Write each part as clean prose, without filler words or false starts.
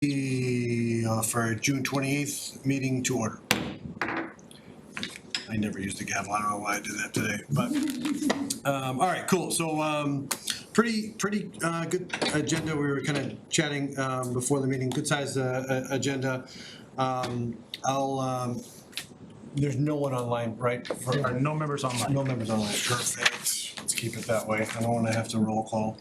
For June 28th meeting to order. I never used the gavel. I don't know why I did that today, but all right, cool. So pretty good agenda. We were kind of chatting before the meeting. Good sized agenda. There's no one online, right? There are no members online. No members online. Perfect. Let's keep it that way. I don't want to have to roll call.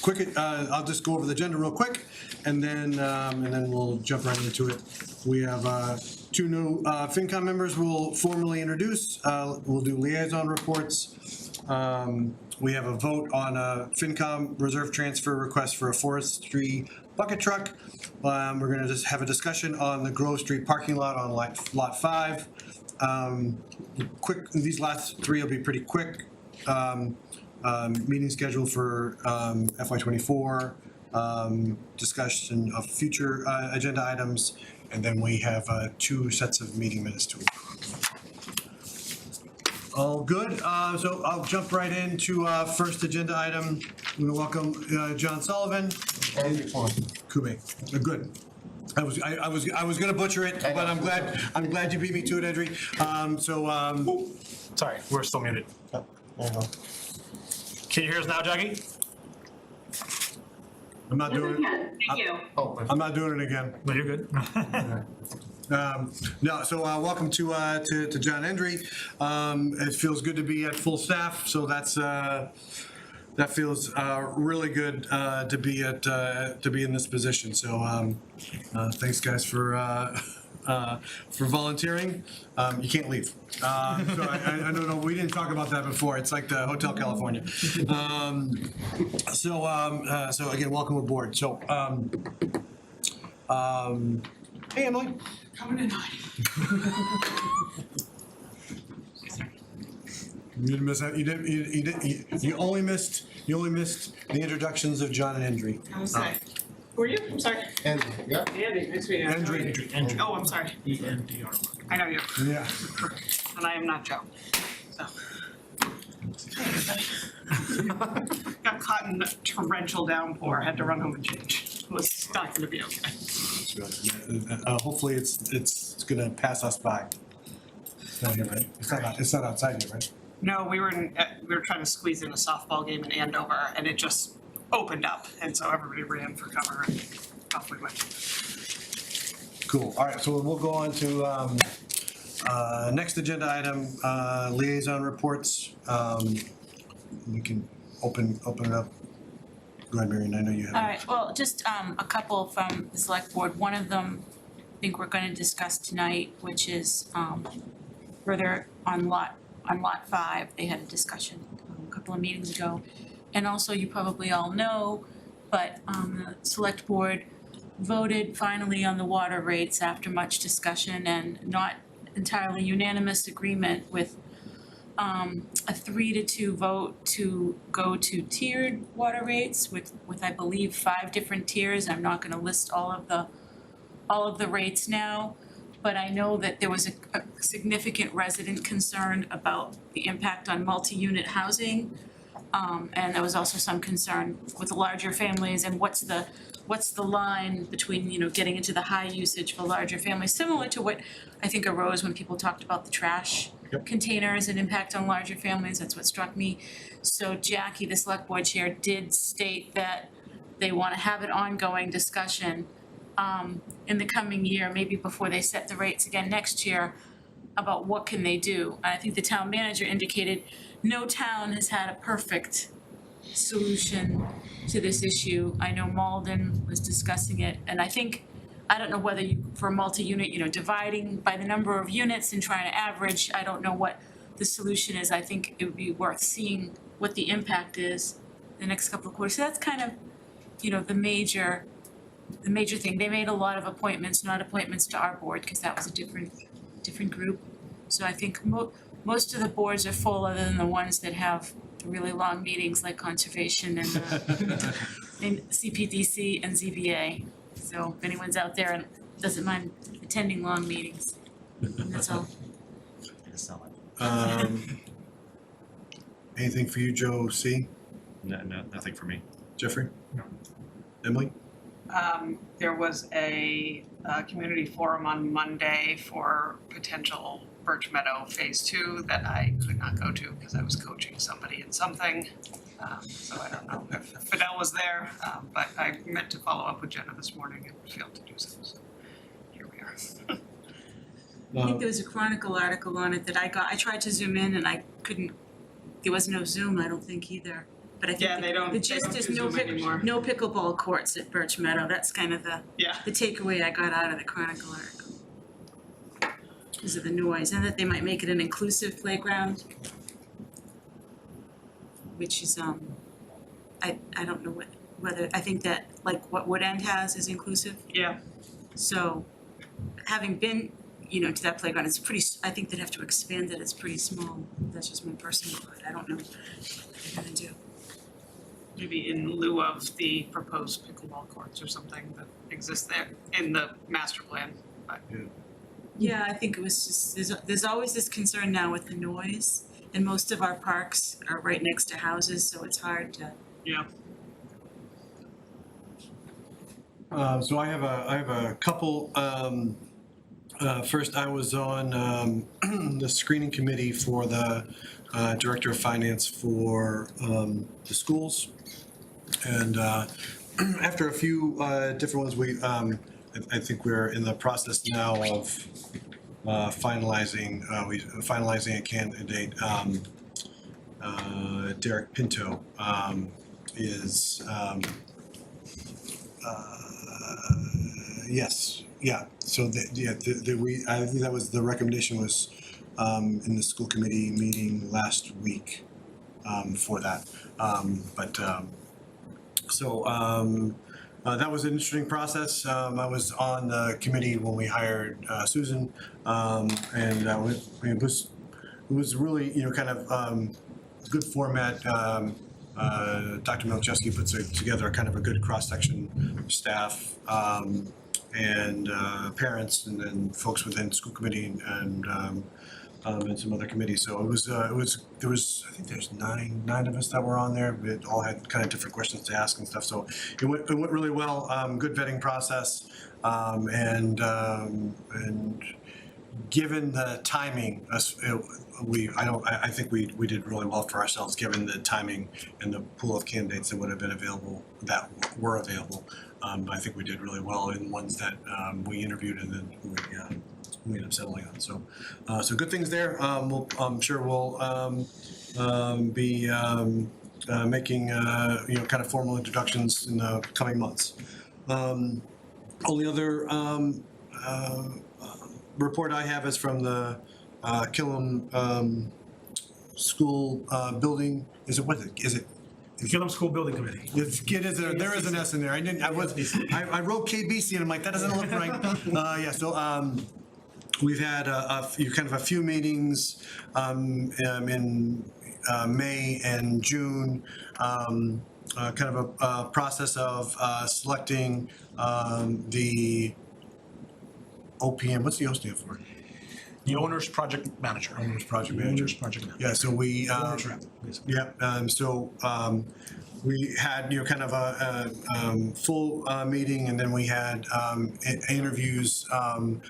Quick, I'll just go over the agenda real quick, and then we'll jump right into it. We have two new FinCom members we'll formally introduce. We'll do liaison reports. We have a vote on a FinCom reserve transfer request for a forestry bucket truck. We're going to just have a discussion on the Grove Street parking lot on lot 5. These last three will be pretty quick. Meeting schedule for FY24, discussion of future agenda items, and then we have 2 sets of meeting minutes to approve. All good. So I'll jump right into first agenda item. I'm going to welcome John Sullivan and Kube. Good. I was going to butcher it, but I'm glad you beat me to it, Edry. Sorry, we're still muted. Can you hear us now, Jackie? I'm not doing it. Thank you. I'm not doing it again. No, you're good. Welcome to John Endry. It feels good to be at full staff, so that feels really good to be in this position. So thanks, guys, for volunteering. You can't leave. I don't know. We didn't talk about that before. It's like the Hotel California. So again, welcome aboard. So, hey, Emily. Coming in hot. You didn't miss that. You only missed the introductions of John and Endry. I was like, who are you? I'm sorry. Andrew, yeah. Andy, nice to meet you. Endry. Oh, I'm sorry. ENDR. I know you. Yeah. And I am not Joe. So. Got caught in a torrential downpour. Had to run home and change. It was not going to be okay. Hopefully, it's gonna pass us by. It's not here, right? It's not outside here, right? No, we were trying to squeeze in a softball game in Andover, and it just opened up, and so everybody ran for cover, and off we went. Cool. All right, so we'll go on to next agenda item, liaison reports. We can open it up. Go ahead, Marion, I know you have. All right, well, just a couple from the select board. One of them, I think we're gonna discuss tonight, which is further on lot 5. They had a discussion a couple of meetings ago. And also, you probably all know, but the select board voted finally on the water rates after much discussion and not entirely unanimous agreement with a 3-2 vote to go to tiered water rates with I believe 5 different tiers. I'm not gonna list all of the rates now, but I know that there was a significant resident concern about the impact on multi-unit housing. And there was also some concern with larger families and what's the line between, getting into the high usage for larger families, similar to what I think arose when people talked about the trash containers and impact on larger families. That's what struck me. So Jackie, the select board chair, did state that they want to have an ongoing discussion in the coming year, maybe before they set the rates again next year, about what can they do. And I think the town manager indicated no town has had a perfect solution to this issue. I know Malden was discussing it, and I don't know whether for multi-unit, dividing by the number of units and trying to average, I don't know what the solution is. I think it would be worth seeing what the impact is the next couple of quarters. So that's kind of, the major thing. They made a lot of appointments, not appointments to our board, because that was a different group. So I think most of the boards are full, other than the ones that have really long meetings like Conservation and CPDC and ZBA. So if anyone's out there and doesn't mind attending long meetings, that's all. Anything for you, Joe C? No, nothing for me. Jeffrey? No. Emily? There was a community forum on Monday for potential Birch Meadow Phase 2 that I could not go to because I was coaching somebody in something. So I don't know if Fidel was there, but I meant to follow up with Jenna this morning and failed to do so, so here we are. I think there was a Chronicle article on it that I tried to zoom in and I couldn't, there was no Zoom, I don't think either. But I think Yeah, they don't the gist do is no Zoom anymore. no pickleball courts at Birch Meadow, that's kind of the Yeah, takeaway I got out of the Chronicle article. Because of the noise, and that they might make it an inclusive playground. Which is, I don't know whether, I think that like what Wood End has is inclusive. yeah, So, having been, to that playground, it's pretty, I think they'd have to expand it, it's pretty small. That's just my personal thought, I don't know what they're gonna do. maybe in lieu of the proposed pickleball courts or something that exist there in the master plan, but Yeah, I think it was just, there's always this concern now with the noise, and most of our parks are right next to houses, so it's hard to. yeah. So I have a couple, first I was on, the screening committee for the, Director of Finance for, the schools. And, after a few, different ones, I think we're in the process now of, finalizing a candidate, Derek Pinto, is, yes, yeah, so I think that was, the recommendation was, in the school committee meeting last week, for that. That was an interesting process. I was on the committee when we hired Susan, and it was really, kind of good format. Dr. Milczewski puts together kind of a good cross-section of staff, and parents, and then folks within school committee and some other committees. So there was, I think there's nine of us that were on there. We all had kind of different questions to ask and stuff. So it went really well. Good vetting process, and given the timing, I think we did really well for ourselves, given the timing and the pool of candidates that would have been available, that were available. I think we did really well in ones that we interviewed and then we ended up settling on. So good things there. I'm sure we'll be making kind of formal introductions in the coming months. Only other report I have is from the Killam School Building. Is it? Gillum School Building Committee. There is an S in there. I wrote KBC and I'm like, that doesn't look right. So we've had a few meetings in May and June. Kind of a process of selecting the OPM. What's the O stand for? The owner's project manager. Owner's project manager. Owner's project manager. Yeah, so we, Owner's rep, basically. we had, kind of a full meeting, and then we had interviews of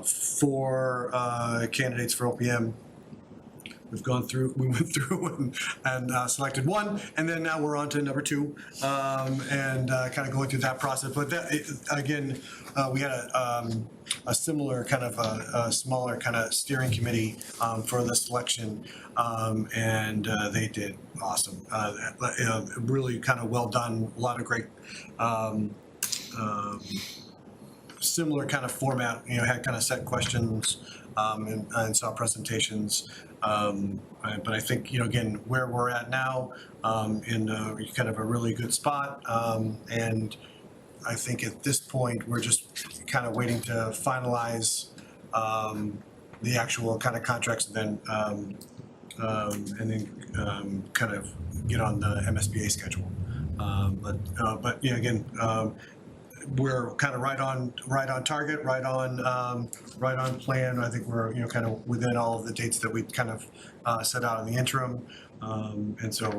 4 candidates for OPM. We went through and selected one, and then now we're on to number 2, and kind of going through that process. But again, we had a similar kind of a smaller kind of steering committee for the selection, and they did awesome. Really kind of well done. A lot of great. Similar kind of format, had kind of set questions and saw presentations. But I think, again, where we're at now, in kind of a really good spot. And I think at this point, we're just kind of waiting to finalize the actual kind of contracts, and then kind of get on the MSBA schedule. But yeah, again, we're kind of right on target, right on plan. I think we're kind of within all of the dates that we kind of set out in the interim, and so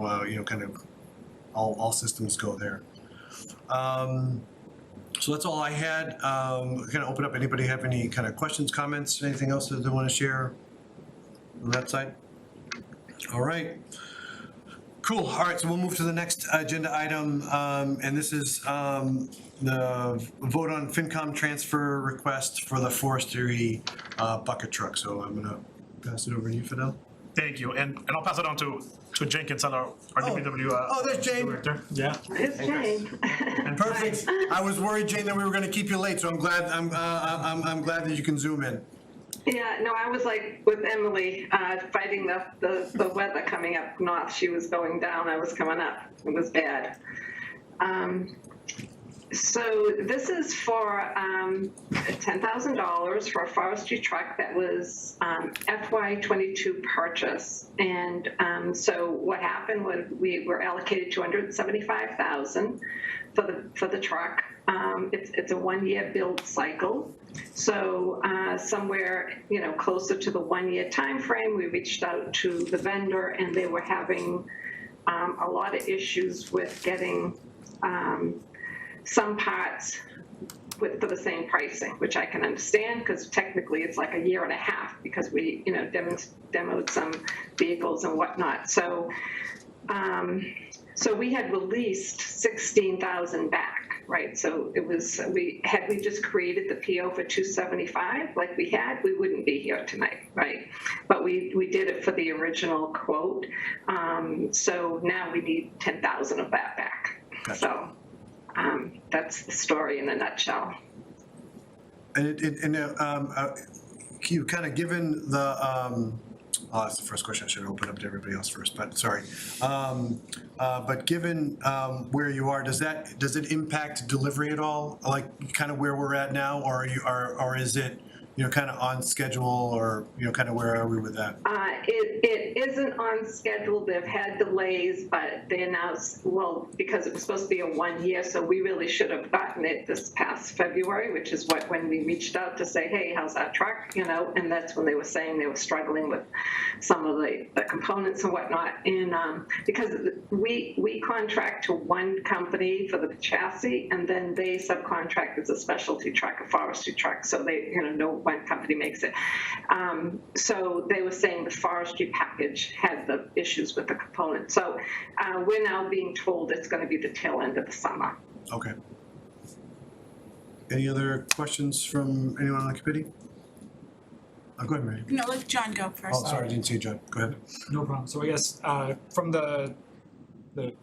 kind of all systems go there. So that's all I had. Kind of open up, anybody have any kind of questions, comments, anything else that they want to share on that side? All right. Cool. All right, so we'll move to the next agenda item, and this is the vote on FinCom transfer request for the forestry bucket truck. So I'm gonna pass it over to you, Fidel. Thank you, and I'll pass it on to Jenkins, our DPW. Oh, there's Jane. Director. Yeah. It's Jane. Perfect. I was worried, Jane, that we were gonna keep you late, so I'm glad that you can zoom in. Yeah, no, I was like with Emily, fighting the weather coming up north. She was going down, I was coming up. It was bad. So this is for $10,000 for a forestry truck that was FY22 purchase. And so what happened was we were allocated $275,000 for the truck. It's a 1-year build cycle. So somewhere, closer to the 1-year time frame, we reached out to the vendor, and they were having a lot of issues with getting some parts for the same pricing, which I can understand, because technically it's like a year and a half, because we, demoed some vehicles and whatnot. So, so we had released 16,000 back, right? So it was, we just created the PO for 275 like we had, we wouldn't be here tonight, right? But we did it for the original quote. So now we need 10,000 of that back. Gotcha. So that's the story in a nutshell. And you've kind of given the, oh, that's the first question. I should have opened up to everybody else first, but sorry. But given where you are, does it impact delivery at all? Like kind of where we're at now, or or is it, kind of on schedule, or, kind of where are we with that? It isn't on schedule. They've had delays, but they announced, well, because it was supposed to be a 1 year, so we really should have gotten it this past February, which is when we reached out to say, hey, how's that truck, and that's when they were saying they were struggling with some of the components and whatnot. And because we contract to one company for the chassis, and then they subcontract as a specialty truck, a forestry truck, so they, no one company makes it. So they were saying the forestry package had the issues with the component. So we're now being told it's going to be the tail end of the summer. Okay. Any other questions from anyone on the committee? Go ahead, Mary. No, let John go first. Oh, sorry, I didn't see you, John. Go ahead. No problem. So I guess from the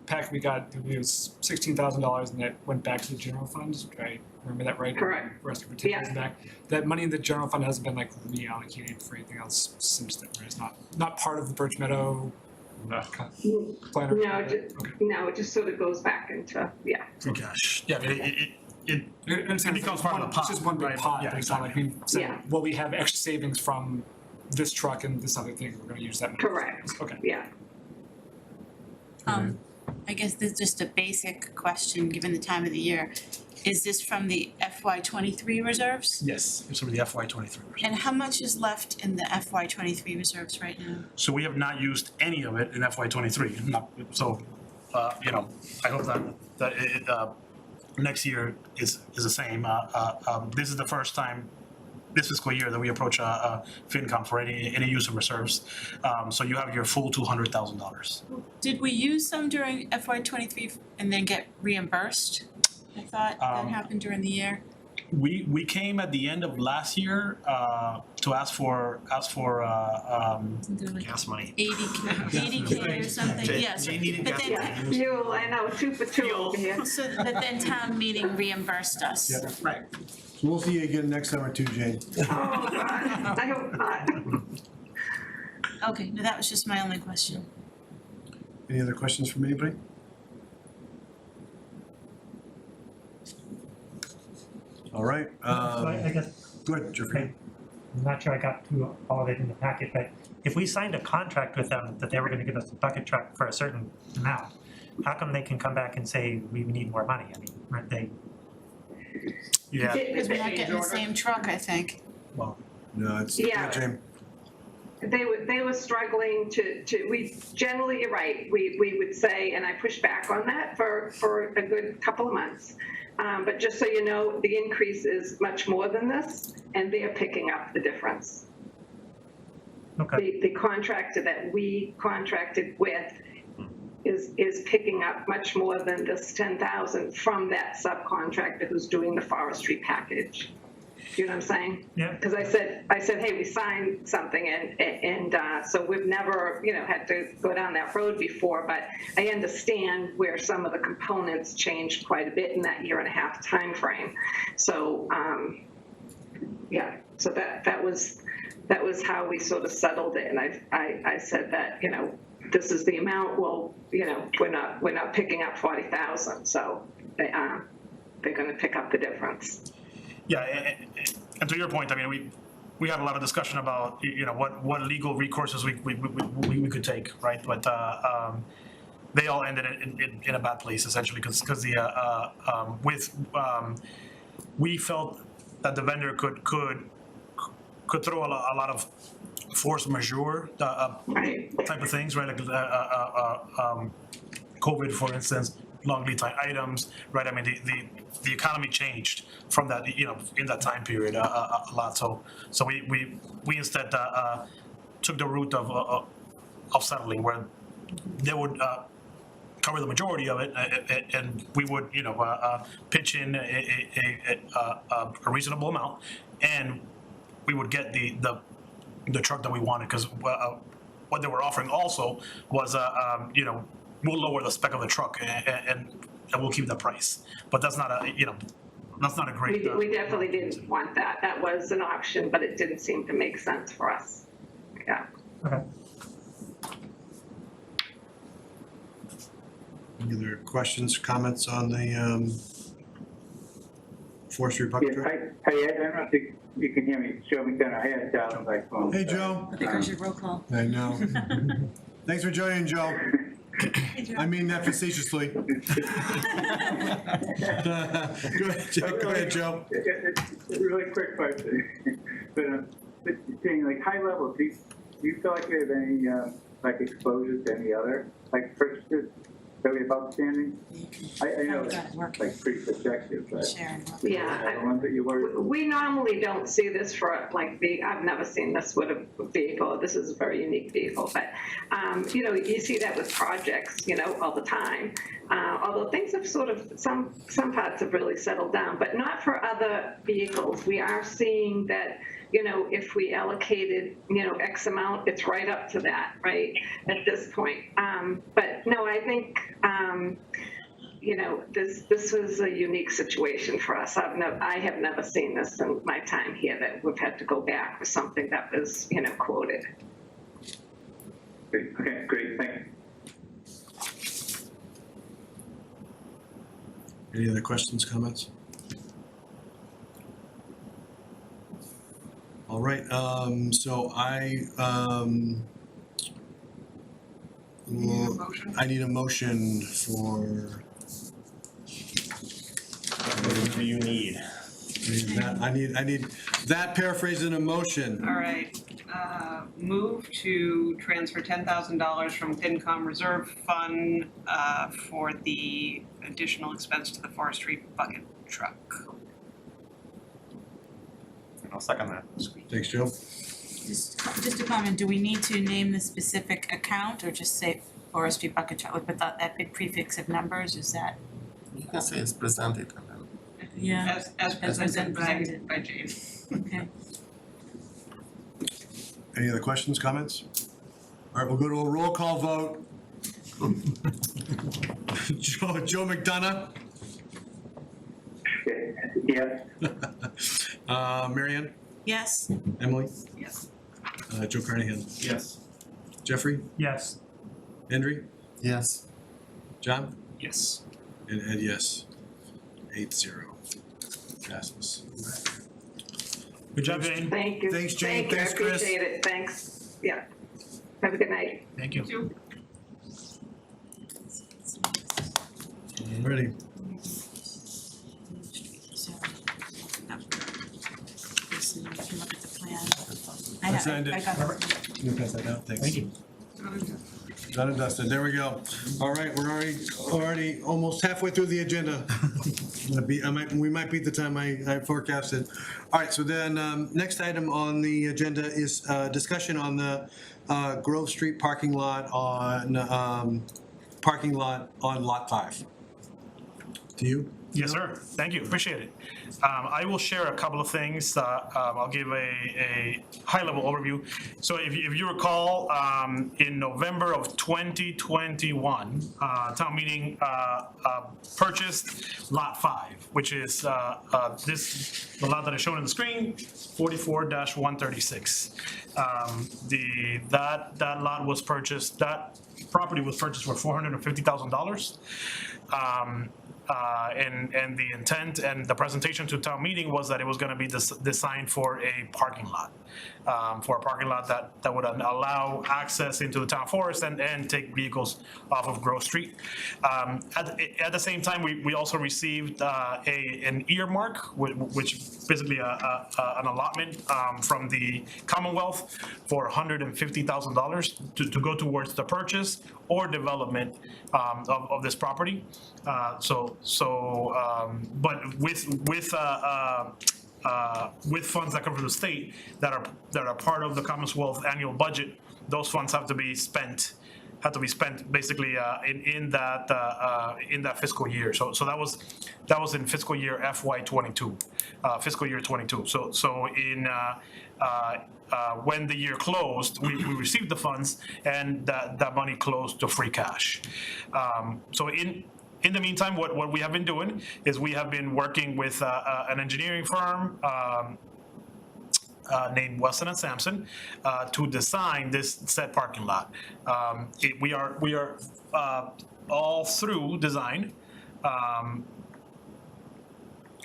pack we got, it was $16,000, and that went back to the general fund. Do I remember that right? Correct. The rest of it Yeah. back. That money in the general fund hasn't been reallocated for anything else since then. Right? It's not part of the Birch Meadow plan. Or No, okay. no, it just sort of goes back into, yeah. Free cash. Yeah, I mean, it becomes part of the pot. It's just one big right? pot. Yeah, but it's not like exactly. we said, Yeah. well, we have extra savings from this truck and this other thing. We're going to use that money. Correct. Okay. Yeah. I guess this is just a basic question, given the time of the year. Is this from the FY23 reserves? Yes, it's from the FY23. And how much is left in the FY23 reserves right now? So we have not used any of it in FY23. So, I hope that next year is the same. This is the first time this fiscal year that we approach FinCom for any use of reserves. So you have your full $200,000. Did we use some during FY23 and then get reimbursed? I thought that happened during the year. We came at the end of last year to ask for Isn't there like gas money. 80K or something? Yes. Jane needed But gas then, money. You, I know, 2 for 2 over here. so but then town meeting reimbursed us. Yeah. Right. So we'll see you again next summer too, Jane. Oh, God, I hope not. Okay, no, that was just my only question. Any other questions from anybody? All right. So I guess, Go ahead, Jeffrey. I'm not sure I got through all of it in the packet, but if we signed a contract with them that they were gonna give us a bucket truck for a certain amount, how come they can come back and say, we need more money? I mean, aren't they, Yeah. Because we're not getting the same truck, I think. well, No, it's Yeah. Jane. they were struggling we generally, you're right, we would say, and I pushed back on that for a good couple of months. But just so you know, the increase is much more than this, and they're picking up the difference. Okay, The contractor that we contracted with is picking up much more than this 10,000 from that subcontractor who's doing the forestry package. You know what I'm saying? yeah, Because I said, hey, we signed something, and so we've never, had to go down that road before, but I understand where some of the components changed quite a bit in that 1.5-year time frame. So, yeah, so that was how we sort of settled it, and I said that, this is the amount. Well, we're not picking up 40,000, so they're going to pick up the difference. Yeah, and to your point, I mean, we had a lot of discussion about, what legal recourses we could take, right? But they all ended in a bad place, essentially, because we felt that the vendor could throw a lot of force majeure Right. type of things, right? Like COVID, for instance, long lead time items, right? I mean, the economy changed from that, in that time period a lot. So we instead took the route of settling, where they would cover the majority of it, and we would, pitch in a reasonable amount, and we would get the truck that we wanted, because what they were offering also was, we'll lower the spec of the truck and we'll keep the price. But that's not a great. We definitely didn't want that. That was an option, but it didn't seem to make sense for us. Yeah. okay. Any other questions, comments on the forestry bucket truck? Hi, Ed, I don't think you can hear me. Joe McDonough, I had a dial on my phone. Hey, Joe. I think I should roll call. I know. Thanks for joining, Joe. I mean that facetiously. Go ahead, Joe. It's a really quick question, but saying like high level, do you feel like you have any like exposure to any other like purchases that we have outstanding? I know it's like pretty subjective, but Sharon. Yeah. the ones that you work. We normally don't see this for I've never seen this with a vehicle. This is a very unique vehicle, but you see that with projects, all the time. Although things have sort of, some parts have really settled down, but not for other vehicles. We are seeing that, if we allocated, X amount, it's right up to that, right, at this point. But no, I think, this was a unique situation for us. I have never seen this in my time here, that we've had to go back with something that was, quoted. Okay, great, thanks. Any other questions, comments? All right, so Motion? I need a motion for. What do you need? I need that paraphrased in a motion. All right, move to transfer $10,000 from FinCom Reserve Fund for the additional expense to the forestry bucket truck. I'll second that. Thanks, Joe. Just a comment, do we need to name the specific account or just say forestry bucket truck with that big prefix of numbers, is that? You can say it's presented and then. Yeah. As presented presented. by Jane. Okay. Any other questions, comments? All right, we'll go to a roll call vote. Joe McDonough, Yes. Marianne, Yes, Emily, Yes. Joe Carnahan, Yes. Jeffrey, Yes. Henry, Yes. John, Yes. and Ed, yes. 8-0. Passes. Good job, Jane. Thank you. Thanks, Jane. Thank you. Thanks, I Chris. appreciate it. Thanks. Yeah. Have a good night. Thank you. Ready? so, no. Listen, you can look at the plan. I I signed it. got it. Let me pass that out, thanks. Thank you. Done and dusted, there we go. All right, we're already almost halfway through the agenda. We might beat the time I forecasted. All right, so then, next item on the agenda is, discussion on the, Grove Street parking lot on Lot 5. To you? Yes, sir. Thank you. Appreciate it. I will share a couple of things. I'll give a high-level overview. So if you recall, in November of 2021, town meeting purchased Lot 5, which is the lot that is shown on the screen, 44-136. That lot was purchased. That property was purchased for $450,000. And the intent and the presentation to town meeting was that it was gonna be designed for a parking lot. That would allow access into the town forest and take vehicles off of Grove Street. At the same time, we also received an earmark, which basically an allotment from the Commonwealth for $150,000 to go towards the purchase or development of this property. But with funds that come from the state that are part of the Commonwealth annual budget, those funds have to be spent basically in that fiscal year. So that was in fiscal year FY22, fiscal year 22. So in when the year closed, we received the funds, and that money closed to free cash. So in the meantime, what we have been doing is we have been working with an engineering firm named Weston & Sampson to design this said parking lot. We are all through design,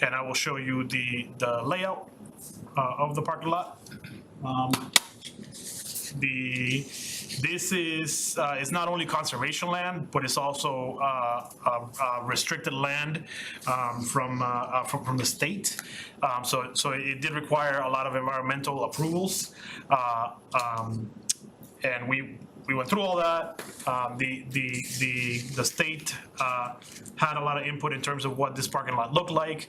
and I will show you the layout of the parking lot. This is not only conservation land, but it's also restricted land from the state. So it did require a lot of environmental approvals, and we went through all that. The state had a lot of input in terms of what this parking lot looked like.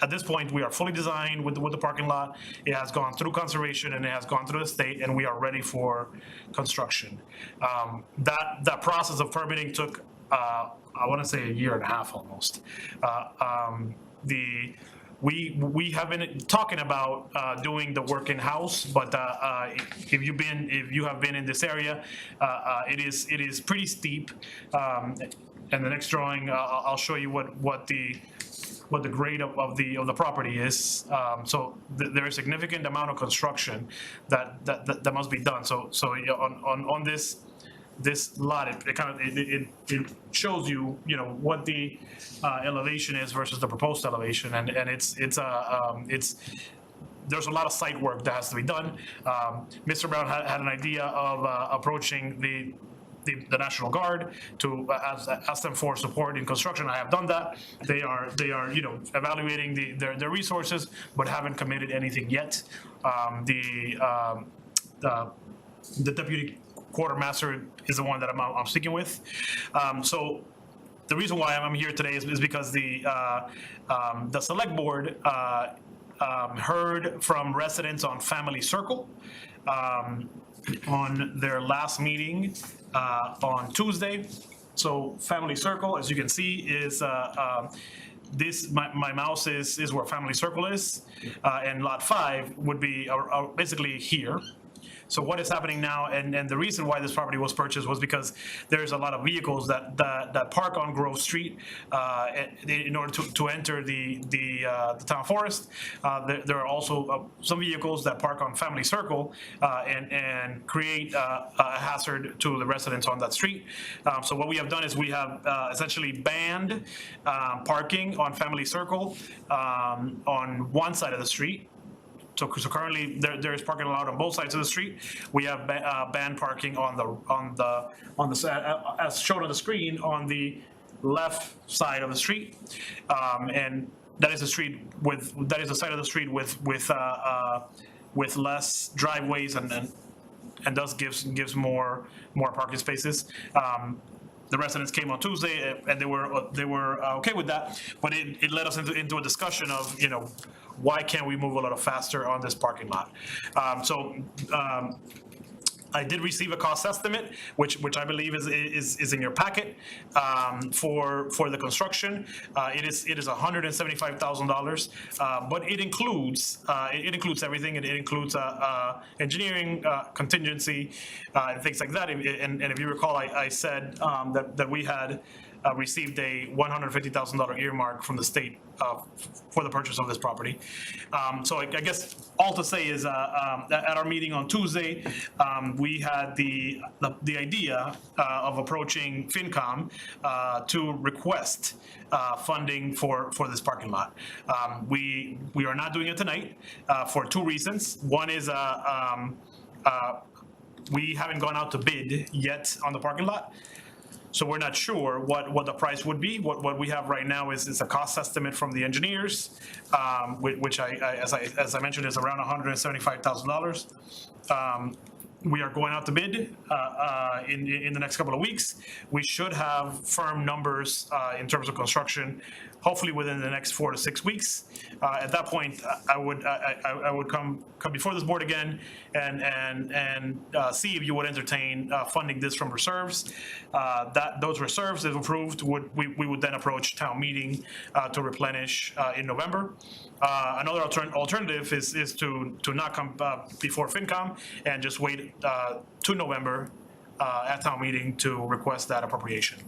At this point, we are fully designed with the parking lot. It has gone through conservation and it has gone through the state, and we are ready for construction. That process of permitting took, I want to say, a year and a half almost. We have been talking about doing the work in-house, but if you have been in this area, it is pretty steep. And the next drawing, I'll show you what the grade of the property is. So there is a significant amount of construction that must be done. So on this lot, it shows you what the elevation is versus the proposed elevation, and it's there's a lot of site work that has to be done. Mr. Brown had an idea of approaching the National Guard to ask them for support in construction. I have done that. They are evaluating their resources, but haven't committed anything yet. The deputy quartermaster is the one that I'm speaking with. So the reason why I'm here today is because the select board heard from residents on Family Circle on their last meeting on Tuesday. So Family Circle, as you can see, is my mouse is where Family Circle is, and Lot 5 would be basically here. So what is happening now, and the reason why this property was purchased was because there's a lot of vehicles that park on Grove Street in order to enter the town forest. There are also some vehicles that park on Family Circle and create a hazard to the residents on that street. So what we have done is we have essentially banned parking on Family Circle on one side of the street. So currently there is parking allowed on both sides of the street. We have banned parking on the side, as shown on the screen, on the left side of the street, and that is the street with the side of the street with with less driveways and thus gives more parking spaces. The residents came on Tuesday and they were okay with that, but it led us into a discussion of, you know, why can't we move a little faster on this parking lot? I did receive a cost estimate, which I believe is in your packet, for the construction. It is $175,000, but it includes everything. It includes engineering, contingency, and things like that. And if you recall, I said that we had received a $150,000 earmark from the state for the purchase of this property. So I guess all to say is at our meeting on Tuesday, we had the idea of approaching FinCom to request funding for this parking lot. We are not doing it tonight for two reasons. One is we haven't gone out to bid yet on the parking lot. So we're not sure what the price would be. What we have right now is a cost estimate from the engineers, which as I mentioned, is around $175,000. We are going out to bid in the next couple of weeks. We should have firm numbers in terms of construction, hopefully within the next 4 to 6 weeks. At that point, I would come before this board again and see if you would entertain funding this from reserves. Those reserves, if approved, we would then approach town meeting to replenish in November. Another alternative is to not come before FinCom and just wait to November at town meeting to request that appropriation.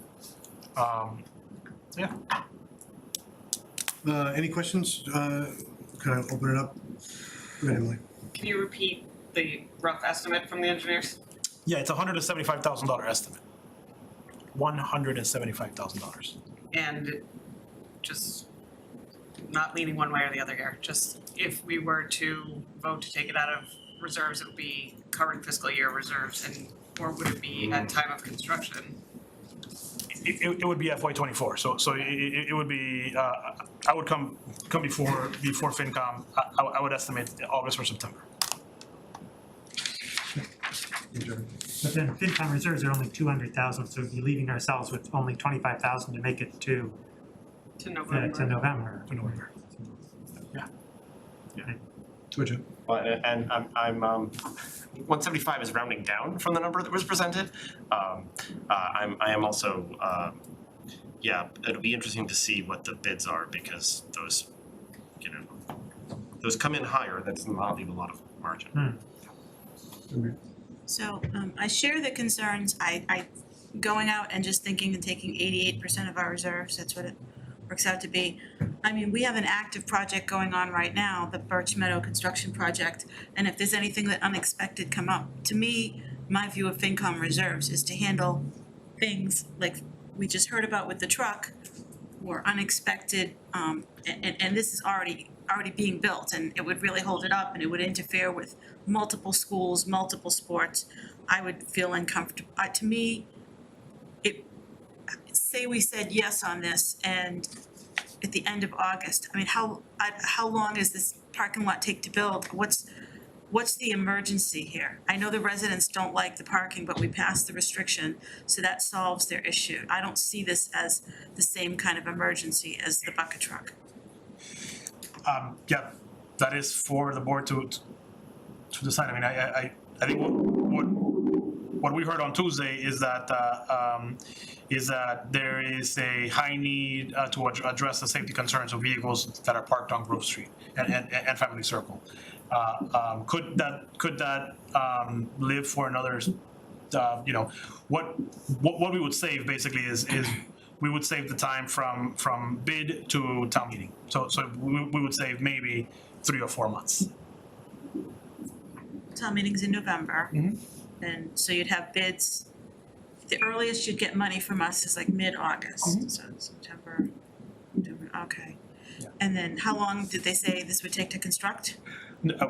Yeah. Any questions? Kind of open it up. Go ahead, Emily. Can you repeat the rough estimate from the engineers? Yeah, it's a $175,000 estimate. $175,000. And just not leaning one way or the other here, just if we were to vote to take it out of reserves, it would be current fiscal year reserves, and or would it be at time of construction? It would be FY24, so it would be, I would come before FinCom, I would estimate August or September. But then FinCom reserves are only 200,000, so we'd be leaving ourselves with only 25,000 to make it to To November. November. Switch it. Well, and I'm 175 is rounding down from the number that was presented. I am also, yeah, it'll be interesting to see what the bids are, because those, you know, those come in higher, that does not leave a lot of margin. So I share the concerns. I going out and just thinking and taking 88% of our reserves, that's what it works out to be. I mean, we have an active project going on right now, the Birch Meadow construction project, and if there's anything that unexpected come up, to me, my view of FinCom reserves is to handle things like we just heard about with the truck, or unexpected, and this is already being built, and it would really hold it up, and it would interfere with multiple schools, multiple sports. I would feel uncomfortable. To me, say we said yes on this, and at the end of August, I mean, how long does this parking lot take to build? What's the emergency here? I know the residents don't like the parking, but we passed the restriction, so that solves their issue. I don't see this as the same kind of emergency as the bucket truck. Yeah, that is for the board to decide. I mean, I think what we heard on Tuesday is that there is a high need to address the safety concerns of vehicles that are parked on Grove Street and Family Circle. Could that live for another? You know, what we would save basically is we would save the time from bid to town meeting. So we would save maybe 3 or 4 months. Town meeting's in November. Mhm. And so you'd have bids, the earliest you'd get money from us is like mid-August, so September, okay. Yeah. And then how long did they say this would take to construct? No,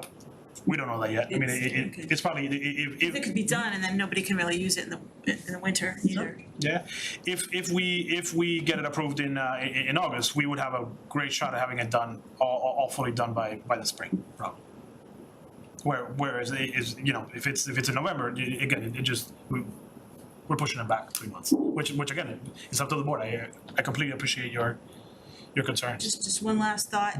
we don't know that yet. I mean, Okay. it's probably If it could be done and then nobody can really use it in the winter either. Yeah, if we get it approved in August, we would have a great shot at having it done, all fully done by the spring, probably. Whereas you know, if it's in November, again, it just, we're pushing it back 3 months, which again, it's up to the board. I completely appreciate your concerns. Just one last thought,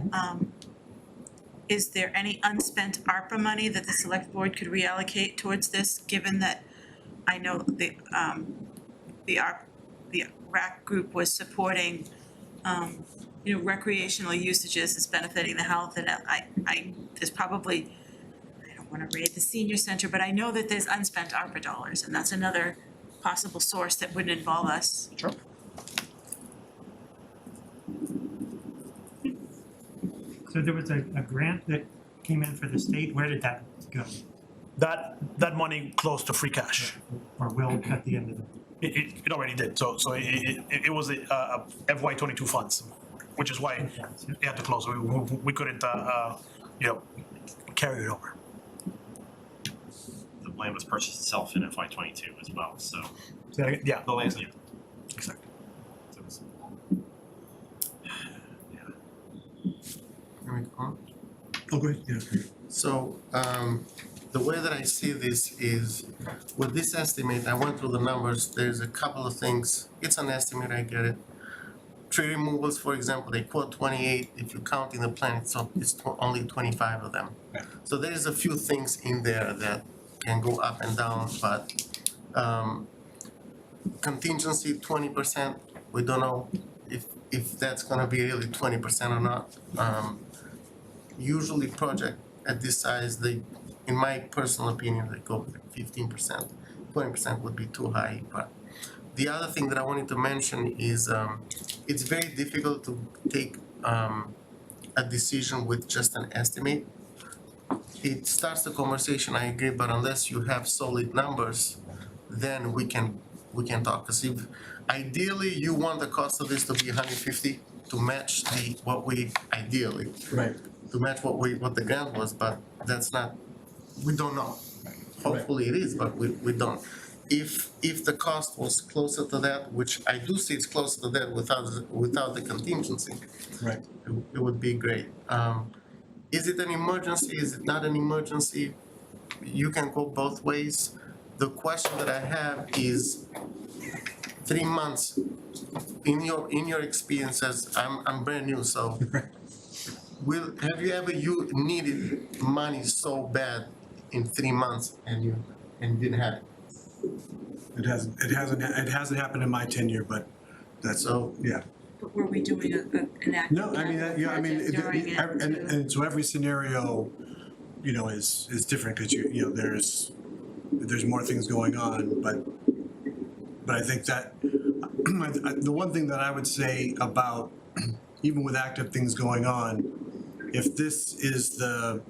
is there any unspent ARPA money that the select board could reallocate towards this, given that I know the RAC group was supporting, you know, recreational usages is benefiting the health, and there's probably, I don't wanna raid the senior center, but I know that there's unspent ARPA dollars, and that's another possible source that wouldn't involve us. Sure. So there was a grant that came in for the state, where did that go? That money close to free cash. Or will at the end of the? It already did, so it was a FY '22 funds, which is why it had to close, we couldn't, you know, carry it over. The land was purchased itself in FY '22 as well, so. Yeah, The land's, yeah. exactly. So it's- Oh, go ahead, yeah. So, the way that I see this is, with this estimate, I went through the numbers, there's a couple of things, it's an estimate, I get it. Tree removals, for example, they quote 28, if you count in the plan, it's only 25 of them. Yeah. So there is a few things in there that can go up and down, but, contingency 20%, we don't know if that's gonna be really 20% or not. Usually project at this size, they, in my personal opinion, they go with 15%. 20% would be too high, but the other thing that I wanted to mention is, it's very difficult to take, a decision with just an estimate. It starts the conversation, I agree, but unless you have solid numbers, then we can talk. Cause if, ideally, you want the cost of this to be 150 to match what we ideally. Right. To match what the grant was, but that's not, we don't know. Hopefully it is, but we don't. If the cost was closer to that, which I do see it's closer to that without the contingency, Right. it would be great. Is it an emergency? Is it not an emergency? You can go both ways. The question that I have is 3 months, in your experiences, I'm brand new, so have you ever needed money so bad in 3 months and didn't have it? It hasn't happened in my tenure, but that's, So- yeah. But were we doing an active No, I mean, yeah, I mean, project during it too? and so every scenario, you know, is different, cause you know, there's more things going on, but I think that, the one thing that I would say about, even with active things going on, if this is a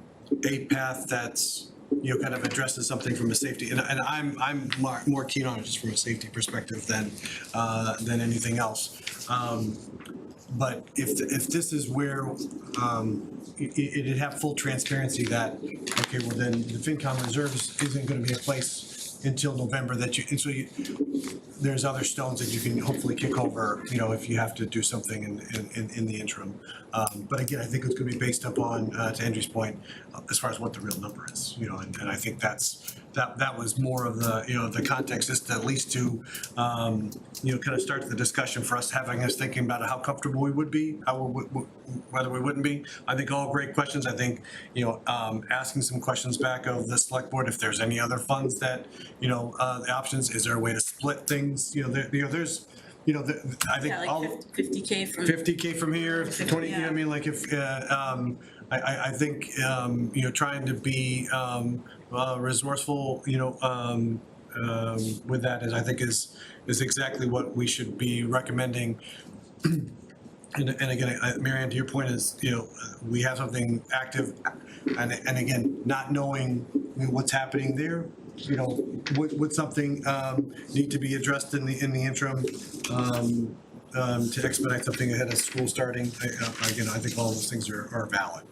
path that's, you know, kind of addresses something from a safety, and I'm more keen on it just from a safety perspective than anything else. But if this is where, it'd have full transparency that, okay, well then the FinCom reserves isn't gonna be a place until November and so there's other stones that you can hopefully kick over, you know, if you have to do something in the interim. But again, I think it's gonna be based upon, to Andrew's point, as far as what the real number is, you know, and I think that was more of the, you know, the context is to at least to, you know, kind of start the discussion for us, having us thinking about how comfortable we would be, whether we wouldn't be. I think all great questions. I think, you know, asking some questions back of the select board, if there's any other funds that, you know, the options, is there a way to split things? You know, there's, you know, I think Yeah, like all. 50K from. 50K from here, 20, you know, I mean, like if, I think, you know, trying to be, resourceful, you know, with that is exactly what we should be recommending. And again, Mary Ann, to your point is, you know, we have something active, and again, not knowing what's happening there, you know, would something need to be addressed in the interim to expedite something ahead of school starting? Again, I think all those things are valid.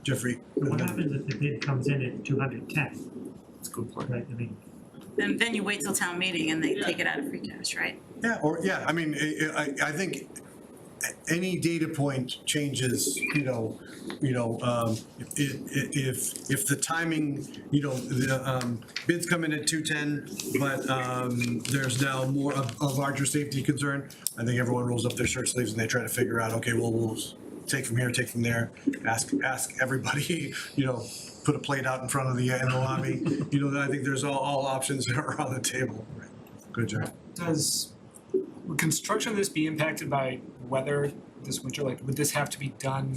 Jeffrey? What happens if the bid comes in at 210? It's a good point. Right, I mean, Then you wait till town meeting and they take it out of free cash, right? Yeah, I mean, I think any data point changes, if the timing, the bids come in at 210, but there's now more a larger safety concern, I think everyone rolls up their shirt sleeves and they try to figure out, okay, well, we'll take from here, take from there, ask everybody, put a plate out in front of the in the lobby. I think there's all options that are on the table. Good job. Would construction of this be impacted by weather this winter? Like, would this have to be done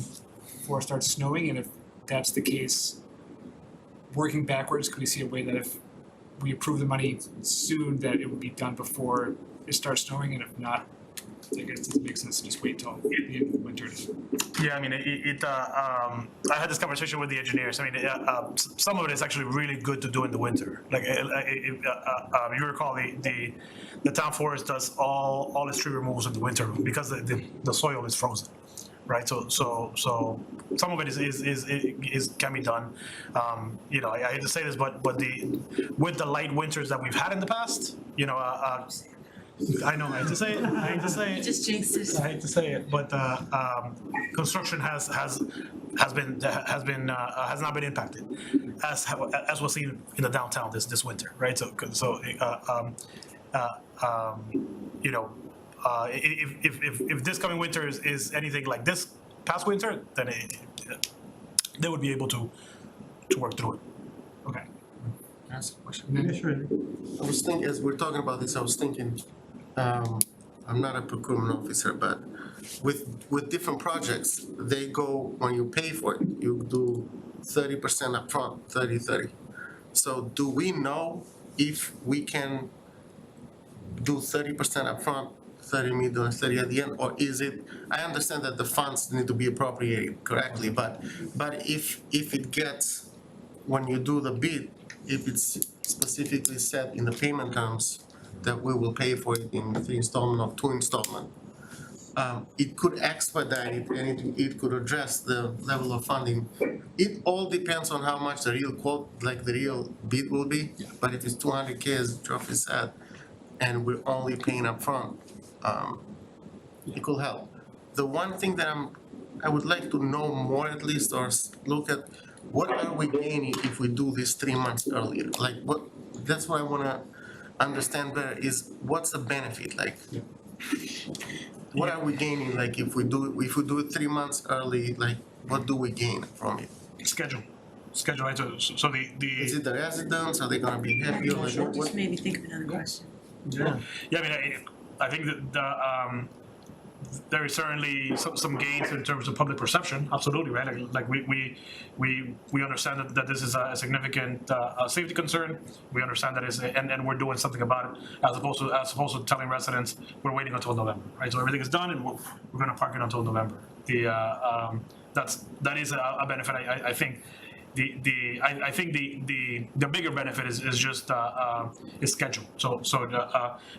before it starts snowing? And if that's the case, working backwards, could we see a way that if we approve the money soon, that it would be done before it starts snowing? And if not, I guess it makes sense to just wait till the end of the winter to. Yeah, I mean, I had this conversation with the engineers. I mean, some of it is actually really good to do in the winter. Like, you recall the town forest does all its tree removals in the winter because the soil is frozen, right? So some of it is can be done. I hate to say this, but with the light winters that we've had in the past, I know, I hate to say it. You just jinxed it. I hate to say it, but construction has not been impacted as was seen in the downtown this winter, right? If this coming winter is anything like this past winter, then they would be able to work through it. Okay. Ask a question. I was thinking, as we're talking about this, I was thinking, I'm not a procurement officer, but with different projects, they go, when you pay for it, you do 30% upfront, 30. So do we know if we can do 30% upfront, 30 middle and 30 at the end, or is it, I understand that the funds need to be appropriated correctly, but if it gets, when you do the bid, if it's specifically set in the payment terms that we will pay for it in 3 installment or 2 installment, it could expedite it and it could address the level of funding. It all depends on how much the real quote, like the real bid will be. But if it's 200K, as Geoffrey said, and we're only paying upfront, it could help. The one thing that I would like to know more at least, or look at, what are we gaining if we do this 3 months earlier? Like, that's what I wanna understand better, is what's the benefit, like? What are we gaining, like, if we do it 3 months early, like, what do we gain from it? Schedule, right? So Is it the residents, are they gonna be happy, or like, what? Just made me think of another question. Yeah, I mean, I think that there is certainly some gains in terms of public perception. Absolutely, right? Like we understand that this is a significant safety concern. We understand that and we're doing something about it, as opposed to telling residents we're waiting until November, right? So everything is done and we're going to park it until November. That is a benefit. I think. I think the bigger benefit is just is schedule. So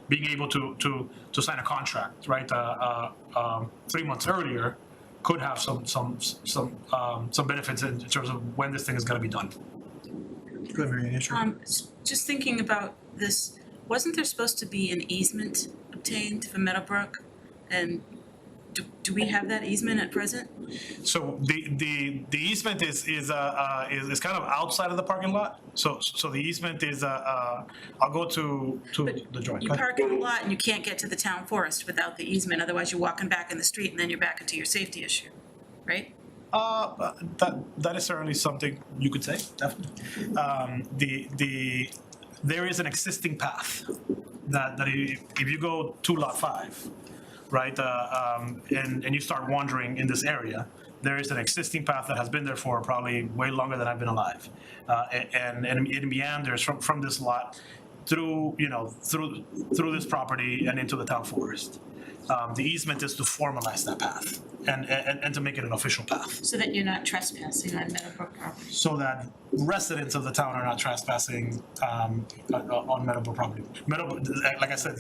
being able to sign a contract, right? 3 months earlier could have some benefits in terms of when this thing is going to be done. Go ahead, Mary Ann, sure. Just thinking about this, wasn't there supposed to be an easement obtained for Meadowbrook? And do we have that easement at present? So the easement is kind of outside of the parking lot. So the easement is I'll go to the drawing. You park in the lot and you can't get to the town forest without the easement, otherwise you're walking back in the street and then you're back into your safety issue, right? That is certainly something you could say, definitely. There is an existing path that if you go to lot 5, right, and you start wandering in this area, there is an existing path that has been there for probably way longer than I've been alive, and it meanders from this lot through this property and into the town forest. The easement is to formalize that path and to make it an official path, So that you're not trespassing on Meadowbrook property. so that residents of the town are not trespassing on Meadowbrook property. Meadowbrook, like I said,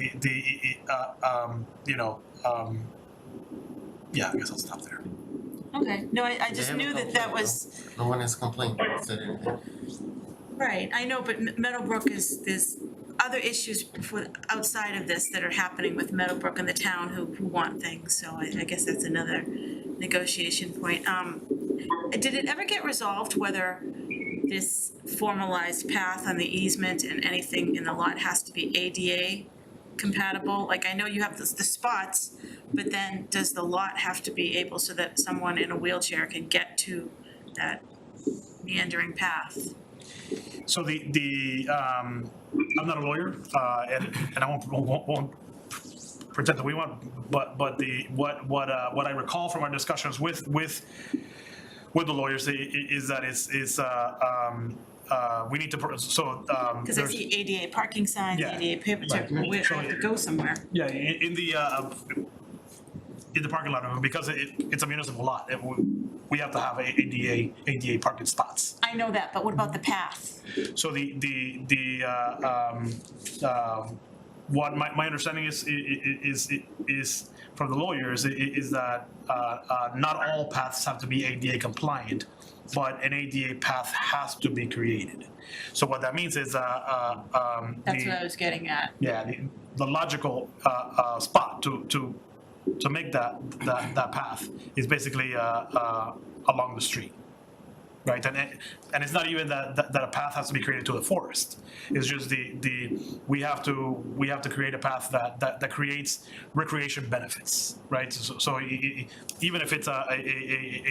yeah, I guess I'll stop there. Okay, no, I They just haven't knew that complained, was, no one has complained, said anything. right, I know, but Meadowbrook is other issues outside of this that are happening with Meadowbrook and the town who want things, so I guess that's another negotiation point. Did it ever get resolved whether this formalized path on the easement and anything in the lot has to be ADA compatible? Like, I know you have the spots, but then does the lot have to be able so that someone in a wheelchair can get to that meandering path? So I'm not a lawyer, and I won't pretend that we want, but what I recall from our discussions with the lawyers is that we need to, Cause I there's, see ADA parking signs, Yeah. ADA paper check, Right. we have to go somewhere. yeah, in the parking lot, because it's a municipal lot, we have to have ADA parking spots. I know that, but what about the path? So what my understanding is from the lawyers is that not all paths have to be ADA compliant, but an ADA path has to be created. So what that means is That's what I was getting at. yeah, the logical spot to make that path is basically along the street, right? And it's not even that a path has to be created to the forest. It's just we have to create a path that creates recreation benefits, right? So even if it's a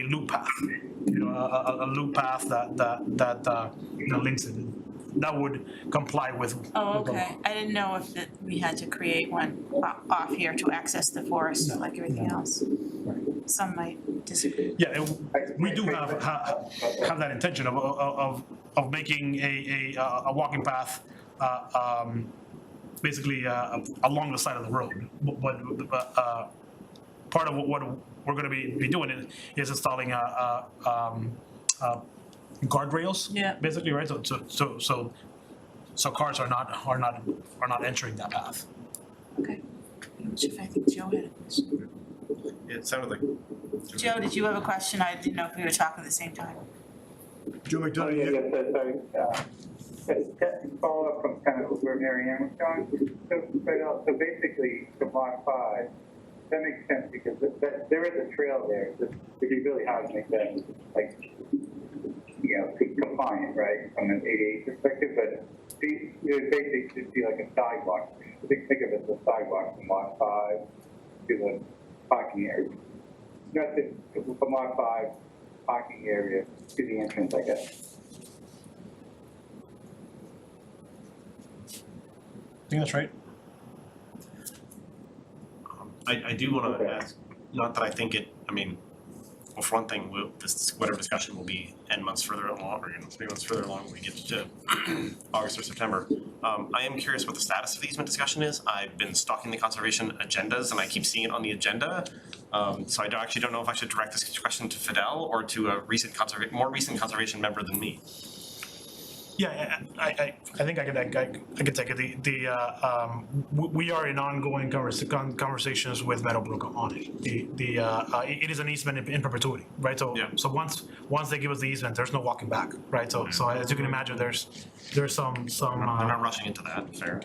loop path, a loop path that links it, that would comply with. Oh, with the okay, law. I didn't know if we had to create one off here to access the forest like everything else. Some might disagree. Yeah, we do have that intention of making a walking path, basically along the side of the road. But part of what we're going to be doing is installing guardrails. Yeah. Basically, right. So cars are not entering that path. Okay. I'm not sure if I think Joe had a question. It sounded like. Joe, did you have a question? I didn't know if we were talking at the same time. Joe McDonough, Yeah, you- sorry. Follow up from kind of where Mary Ann was going. So basically, to Lot 5, that makes sense because there is a trail there. It'd be really hard to make that, like, compliant, right, from an ADA perspective, but it would basically just be like a sidewalk. Think of it as a sidewalk from Lot 5 to the parking area. Not just from Lot 5 parking area to the entrance, I guess. I think that's right. I do want to ask, not that I think it, I mean, well, for one thing, whatever discussion will be N months further along, or 3 months further along when we get to August or September. I am curious what the status of the easement discussion is. I've been stalking the conservation agendas and I keep seeing it on the agenda. So I actually don't know if I should direct this question to Fidel or to a more recent conservation member than me. Yeah, I think I could take it. We are in ongoing conversations with Meadowbrook on it. It is an easement in perpetuity, right? So Yeah. so once they give us the easement, there's no walking back, right? So as you can imagine, there's some They're not rushing into that, fair.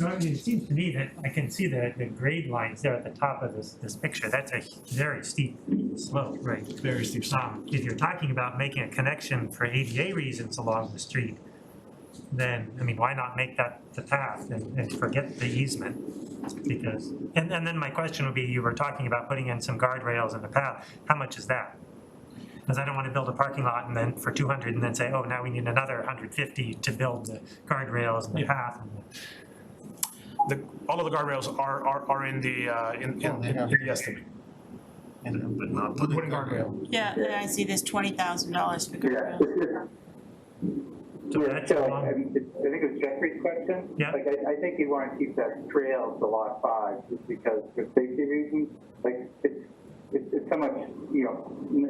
So I mean, it seems to me that I can see the grade lines there at the top of this picture. That's a very steep slope, right? very steep slope. If you're talking about making a connection for ADA reasons along the street, then, I mean, why not make that the path and forget the easement? Because, and then my question would be, you were talking about putting in some guardrails in the path. How much is that? Because I don't want to build a parking lot and then for 200 and then say, oh, now we need another 150 to build the guardrails and the path. All of the guardrails are in the estimate. But not Wooden guardrail. Yeah, and I see there's $20,000 for guardrail. So Yeah, that's so, a long- I think it was Jeffrey's question. Yeah. Like, I think you want to keep that trail to Lot 5 just because for safety reasons, like, it's so much,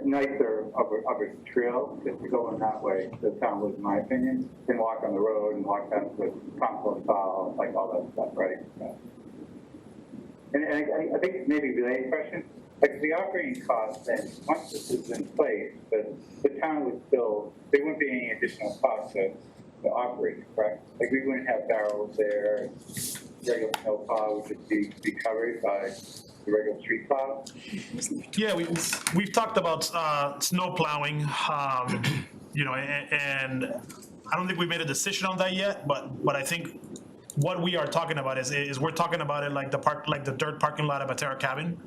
nicer of a trail just to go in that way, the town was, in my opinion, than walk on the road and walk past with compost pile, like all that stuff, right? Yeah. And I think maybe related question, like the operating costs, then once this is in place, the town would still, there wouldn't be any additional cost to to operate, correct? Like we wouldn't have barrels there, regular snow plow would just be covered by the regular street plow? Yeah, we've talked about snow plowing, you know, and I don't think we made a decision on that yet, but I think what we are talking about is we're talking about it like the dirt parking lot at Matera Cabin,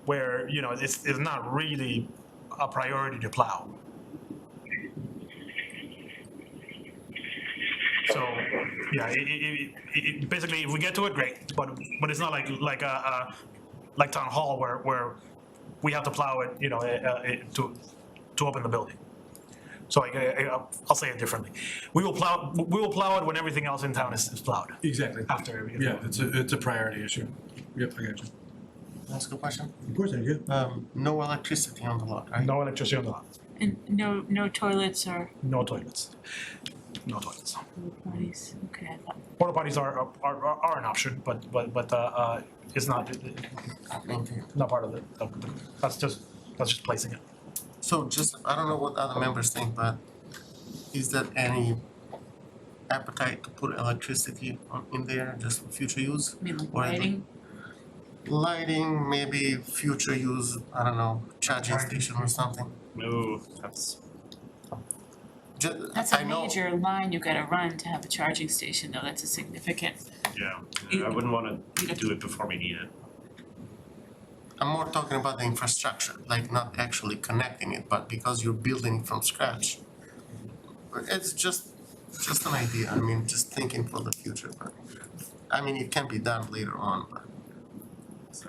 where, you know, it's not really a priority to plow. So, yeah, it basically, if we get to it, great, but it's not like town hall where we have to plow it, you know, to open the building. So I'll say it differently. We will plow it when everything else in town is plowed. Exactly. After everything. Yeah, it's a priority issue. Yep, I got you. Ask a question? Of course I do. No electricity on the lot, right? No electricity on the lot, And no toilets or no toilets. No toilets. potties, okay. Porta potties are an option, but it's not Okay. part of that's just placing it. So just, I don't know what other members think, but is there any appetite to put electricity in there just for future use? I mean, like Or lighting, Lighting, maybe future use, I don't know, charging station or something. No, that's, that's I a know, major line you gotta run to have a charging station, though, that's a significant. yeah, I wouldn't wanna do it before we need it. I'm more talking about the infrastructure, like not actually connecting it, but because you're building from scratch. It's just an idea, I mean, just thinking for the future, but, I mean, it can be done later on, but. So,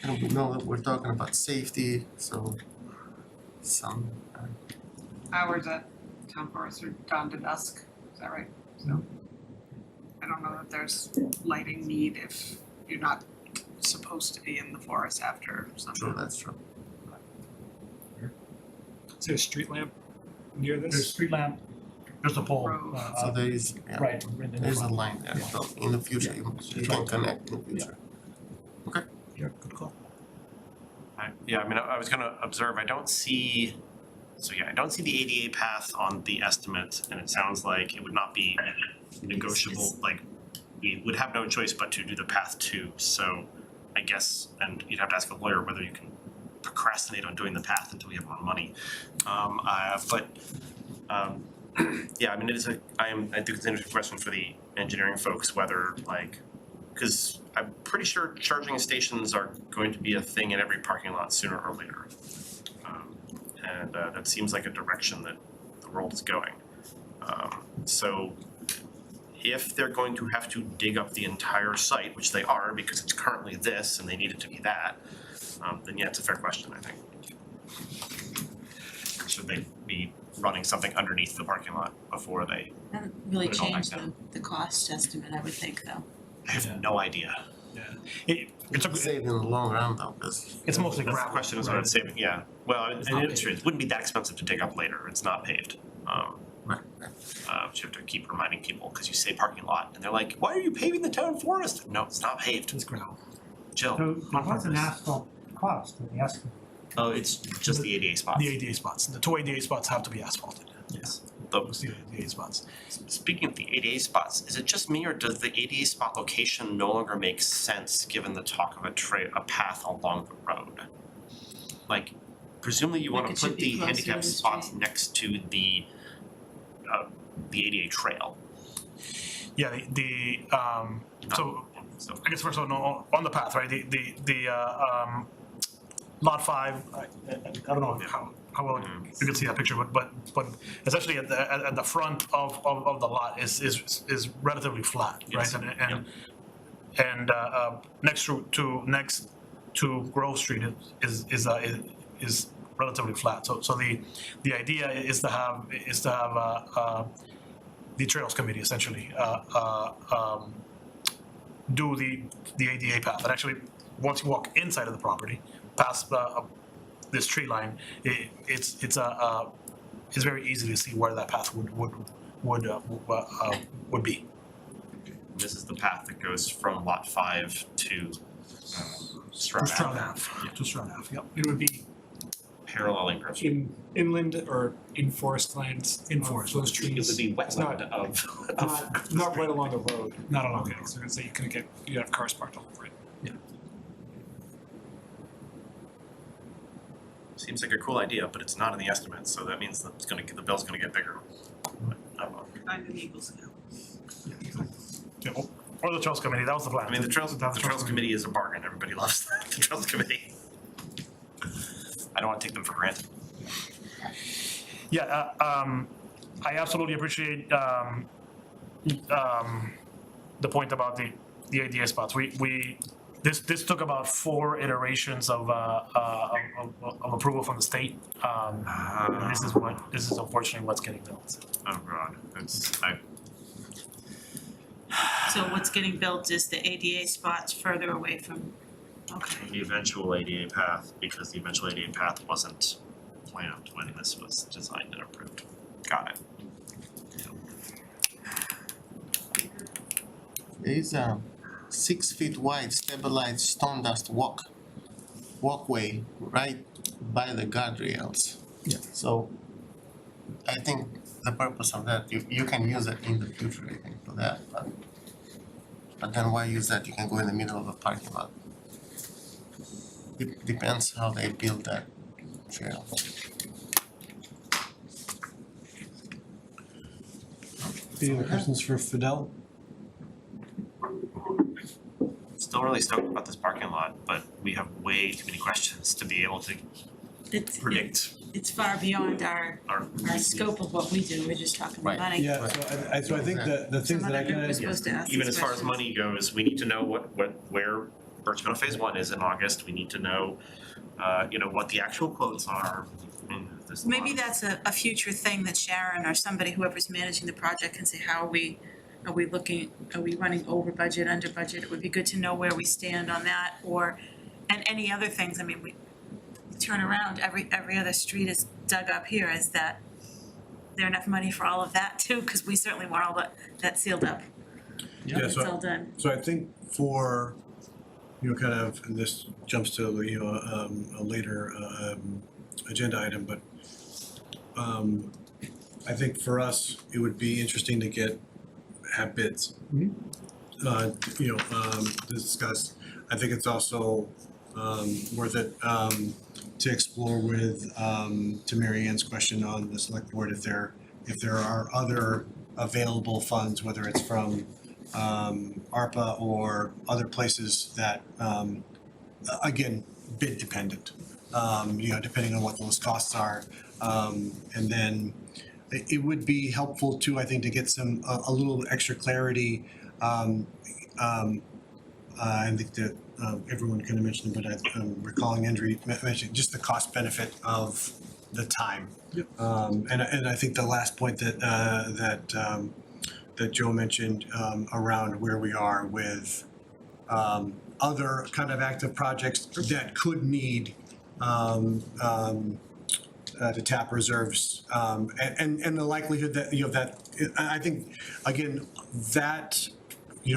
And we know that we're talking about safety, so some, Hours at town forest are dawn to dusk, is that right? So I don't know that there's lighting need if you're not supposed to be in the forest after true, sunset. that's true. Is there a street lamp near There's this? street lamp, there's a pole. So there is, yeah, Right. in the there's a front. line there, so in the future, you can connect in the future. Yeah, good call. yeah, I mean, I was gonna observe, I don't see the ADA path on the estimate, and it sounds like it would not be negotiable, like, we would have no choice but to do the path too, so I guess, and you'd have to ask a lawyer whether you can procrastinate on doing the path until we have more money. Yeah, I mean, I think it's an interesting question for the engineering folks, whether like, cause I'm pretty sure charging stations are going to be a thing in every parking lot sooner or later. And that seems like a direction that the world is going. So if they're going to have to dig up the entire site, which they are because it's currently this and they need it to be that, then yeah, it's a fair question, I think. Should they be running something underneath the parking lot before they, Doesn't really Put it all back change down. the cost estimate, I would think, though. I have no idea. It's Save in the long run though, because it's mostly That's the gravel. question is what it's saving, yeah. Well, it's true, it wouldn't be that expensive to dig up later, it's not paved. right. So you have to keep reminding people, cause you say parking lot, and they're like, why are you paving the town forest? No, it's not paved, It's gravel. chill, So on what's an purpose. asphalt cost in the estimate? Oh, it's just the ADA spots. The ADA spots, the two ADA spots have to be asphalted. Yes. Those, the ADA spots. Speaking of the ADA spots, is it just me or does the ADA spot location no longer make sense given the talk of a path along the road? Like, presumably you Like wanna it should put be the closer handicap to the spots street. next to the ADA trail. Yeah, so So, I guess first of all, on the path, right, the lot 5, I don't know how well you can see that picture, but essentially at the front of the lot is relatively flat, right? Yes. And next to Grove Street is relatively flat. So the idea is to have the Trails Committee essentially do the ADA path. And actually, once you walk inside of the property, past this tree line, it's very easy to see where that path would be. this is the path that goes from lot 5 to Stroud To Stroud Ave. Ave. To Stroud Ave, yep. It would be paralleling Grove Street. in inland or in forest lands. In of forest those land. trees. It would be It's not- wetland of. Not right along the road. Not along Okay, so it's like you have cars parked all over it. Seems like a cool idea, but it's not in the estimates, so that means that the bill's gonna get bigger. But, I don't know. I'm an Eagle Scout. Yeah, or the Trails Committee, that was the plan. I mean, the Trails Committee is a bargain, everybody loves the Trails Committee. I don't wanna take them for granted. Yeah, I absolutely appreciate, the point about the ADA spots. This took about 4 iterations of approval from the state. And this is unfortunately what's getting built. Oh, God, So what's getting built is the ADA spots further away from, okay. the eventual ADA path, because the eventual ADA path wasn't planned when this was designed and approved. Got it. There is a 6 feet wide stabilized stone dust walkway right by the guardrails. Yeah. So I think the purpose of that, you can use it in the future, I think, for that, but then why use that? You can go in the middle of a parking lot. It depends how they build that trail. Any other questions for Fidel? Still really stoked about this parking lot, but we have way too many questions to be able to predict It's far beyond our our. scope of what we do, we're just talking Right. money. Yeah, so I think the things Some that I other group kind was of, supposed to ask Even these as far as questions. money goes, we need to know where Birch Meadow Phase 1 is in August. We need to know, what the actual quotes are. I mean, there's a lot Maybe of- that's a future thing that Sharon or somebody, whoever's managing the project, can say, how are we running over budget, under budget? It would be good to know where we stand on that, and any other things. I mean, we turn around, every other street is dug up here. Is there enough money for all of that too? Cause we certainly want all that sealed up. Yeah, It's so- all done. so I think for, kind of, and this jumps to, a later, agenda item, but, I think for us, it would be interesting to have bids. To discuss. I think it's also, worth it, to explore with, to Mary Ann's question on the select board, if there are other available funds, whether it's from, ARPA or other places that, again, bid dependent. Depending on what those costs are. And then it would be helpful too, I think, to get a little extra clarity. I think that everyone kind of mentioned it, but I'm recalling Andrew mentioned just the cost benefit of the time. Yep. And I think the last point that Joe mentioned around where we are with other kind of active projects that could need to tap reserves, and the likelihood that, that, I think, again, that,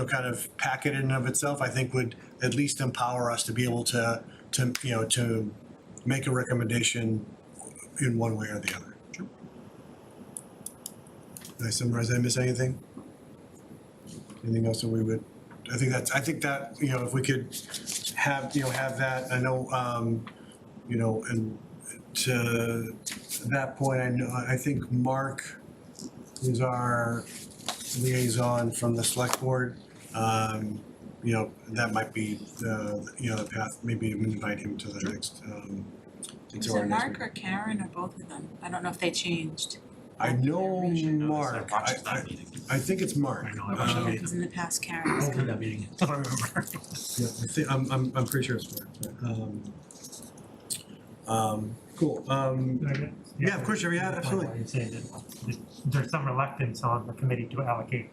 kind of packet in and of itself, I think would at least empower us to be able to make a recommendation in one way or the other. Did I summarize? Did I miss anything? Anything else that we would, I think that, if we could have that, I know, and to that point, I think Mark, who's our liaison from the select board, that might be the path, maybe we invite him to the next, Is it Mark or Karen or both of them? I don't know if they changed. I know Mark, Watches that meeting. I think it's Mark. I know, I watched that meeting. Because in the past Karen was Hopefully that meeting, if I remember. Yeah, I think, I'm pretty sure it's Mark, cool, yeah, of course, yeah, absolutely. You'd say that there's some reluctance on the committee to allocate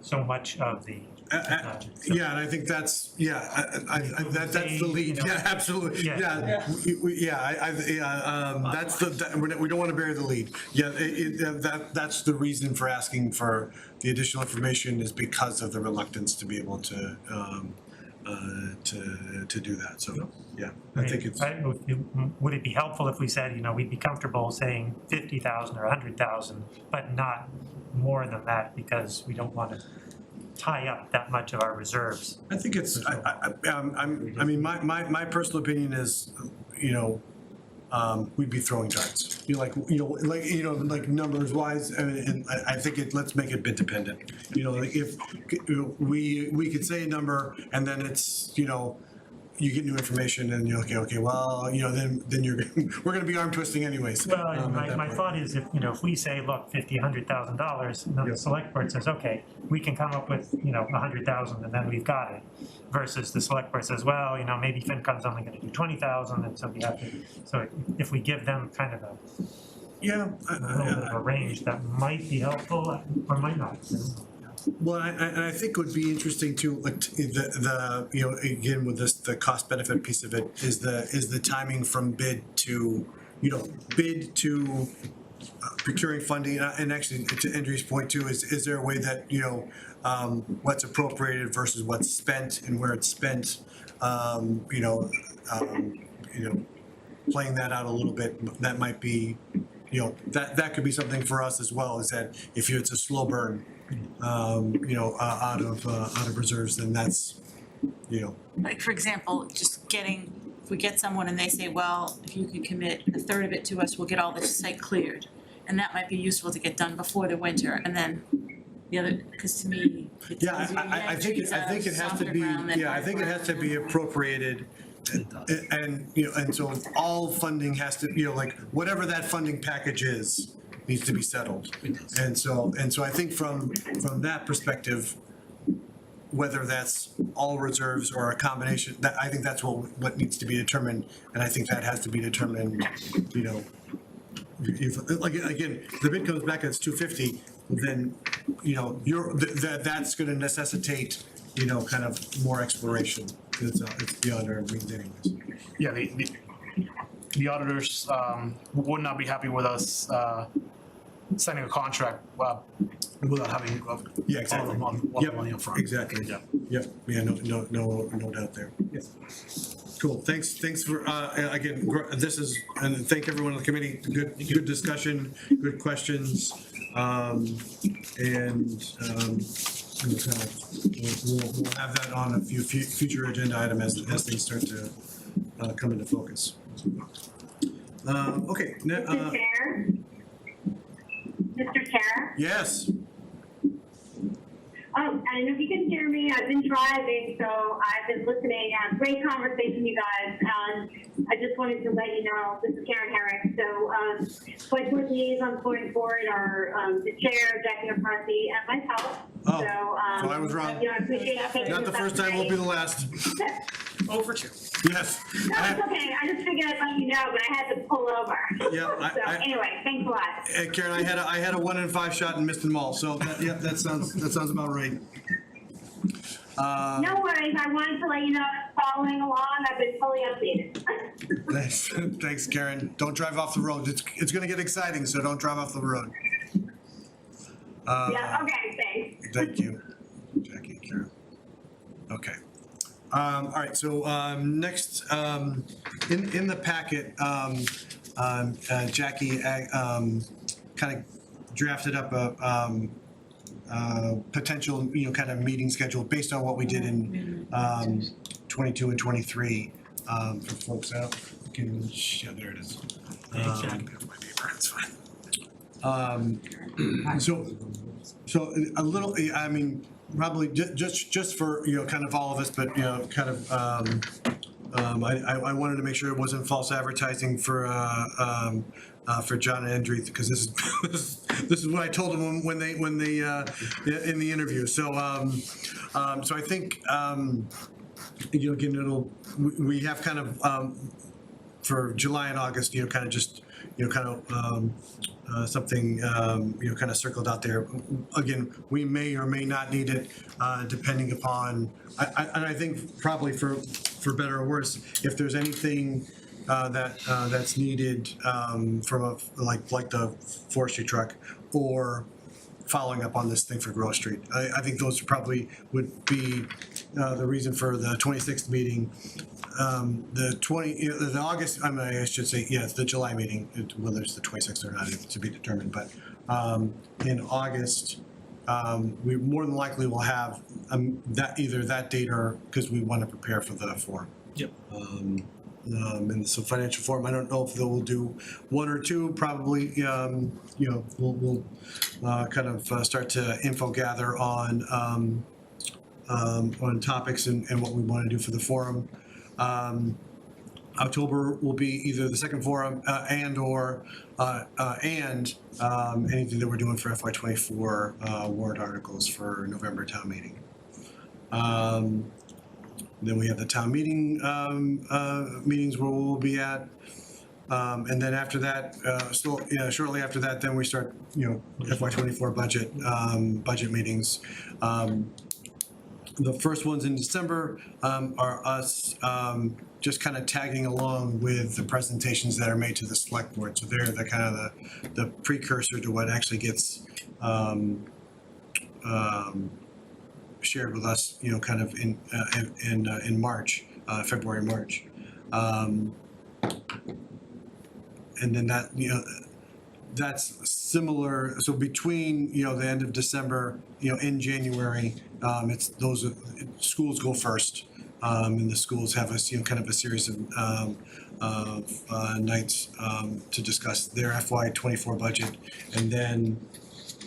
so much of the. Yeah, and I think that's, that's the lead, yeah, absolutely, Yeah. that's we don't wanna bury the lead. Yeah, that's the reason for asking for the additional information is because of the reluctance to be able to, to do that, so, yeah, I think it's. Would it be helpful if we said, we'd be comfortable saying 50,000 or 100,000, but not more than that, because we don't want to tie up that much of our reserves? I think it's, I mean, my personal opinion is, we'd be throwing darts. Like numbers wise, and I think let's make it bid dependent. Like if we could say a number and then it's, you get new information and you're like, okay, well, then you're, we're gonna be arm twisting anyways. Well, at that my point. thought is if we say, look, $100,000, and then the select board says, okay, we can come up with, 100,000 and then we've got it. Versus the select board says, well, maybe FinCom's only gonna do 20,000, and so we have to, so if we give them kind of a little bit of a range, that might be helpful or might not. Well, I think would be interesting too, like the again with this, the cost benefit piece of it is the timing from bid to procuring funding, and actually to Andrew's point too, is there a way that what's appropriated versus what's spent and where it's spent, playing that out a little bit, that might be, that could be something for us as well, is that if it's a slow burn, out of reserves, then that's, Like, for example, if we get someone and they say, well, if you can commit a third of it to us, we'll get all the site cleared. And that might be useful to get done before the winter, and then the other, because to me, it yeah, tells you you I have think trees out of it has to softer be, ground than I think it has to be appropriated. And and so all funding has to, like, whatever that funding package is, needs to be settled. And so I think from that perspective, whether that's all reserves or a combination, that, I think that's what needs to be determined, and I think that has to be determined, if, like, again, the bid comes back and it's 250, then, that's gonna necessitate, kind of more exploration, because it's beyond our means anyways. Yeah, the auditors would not be happy with us signing a contract without having Yeah, exactly. all the money up front. Exactly. Yeah. Yep, yeah, no doubt there. Yes. Cool, thanks for, again, and thank everyone on the committee, good discussion, good questions. We'll have that on a few future agenda item as things start to come into focus. Okay. Mr. Chair? Mr. Chair? Yes, I don't know if you can hear me. I've been driving, so I've been listening. Great conversation, you guys. I just wanted to let you know, this is Karen Herrick. So, Select Board liaisons going forward are the chair, Jackie McCarthy, and myself. Oh, So I was wrong. I appreciate you taking Not the this first up time, won't be tonight. the last. Over to. Yes. No, it's okay. I just figured I'd let you know, but I had to pull over. Yeah, So anyway, thanks a lot. Karen, I had a 1 in 5 shot and missed them all, so that sounds about right. No worries. I wanted to let you know I'm following along. I've been fully updated. Thanks, Karen. Don't drive off the road. It's gonna get exciting, so don't drive off the road. Yeah, okay, thanks. Thank you, Jackie and Karen. Okay. All right, so next, in the packet, Jackie kind of drafted up a potential, kind of meeting schedule based on what we did in 22 and 23 for folks out. Yeah, there it is. Thanks, Jack. That's my paper. That's fine. So a little, I mean, probably just for, kind of all of us, but, kind of, I wanted to make sure it wasn't false advertising for John and Andrew, because this is what I told them when they in the interview. So so I think, again, we have kind of, for July and August, kind of just, something, kind of circled out there. Again, we may or may not need it, depending upon, and I think probably for better or worse, if there's anything that's needed from like the forestry truck, or following up on this thing for Grove Street. I think those probably would be the reason for the 26th meeting. The August, I should say, yeah, it's the July meeting, whether it's the 26th or not, it's to be determined, but in August, we more than likely will have that, either that date or, because we want to prepare for the forum. Yep. And so financial forum, I don't know if they will do one or two, probably, we'll kind of start to info gather on topics and what we want to do for the forum. October will be either the second forum and anything that we're doing for FY24 warrant articles for November town meeting. Then we have the town meeting meetings where we'll be at. And then after that, shortly after that, then we start, FY24 budget meetings. The first ones in December are us just kind of tagging along with the presentations that are made to the select board. So they're the kind of the precursor to what actually gets shared with us, kind of in March, February, March. And then that, that's similar. So between, the end of December, in January, schools go first. And the schools have a, kind of a series of nights to discuss their FY24 budget. And then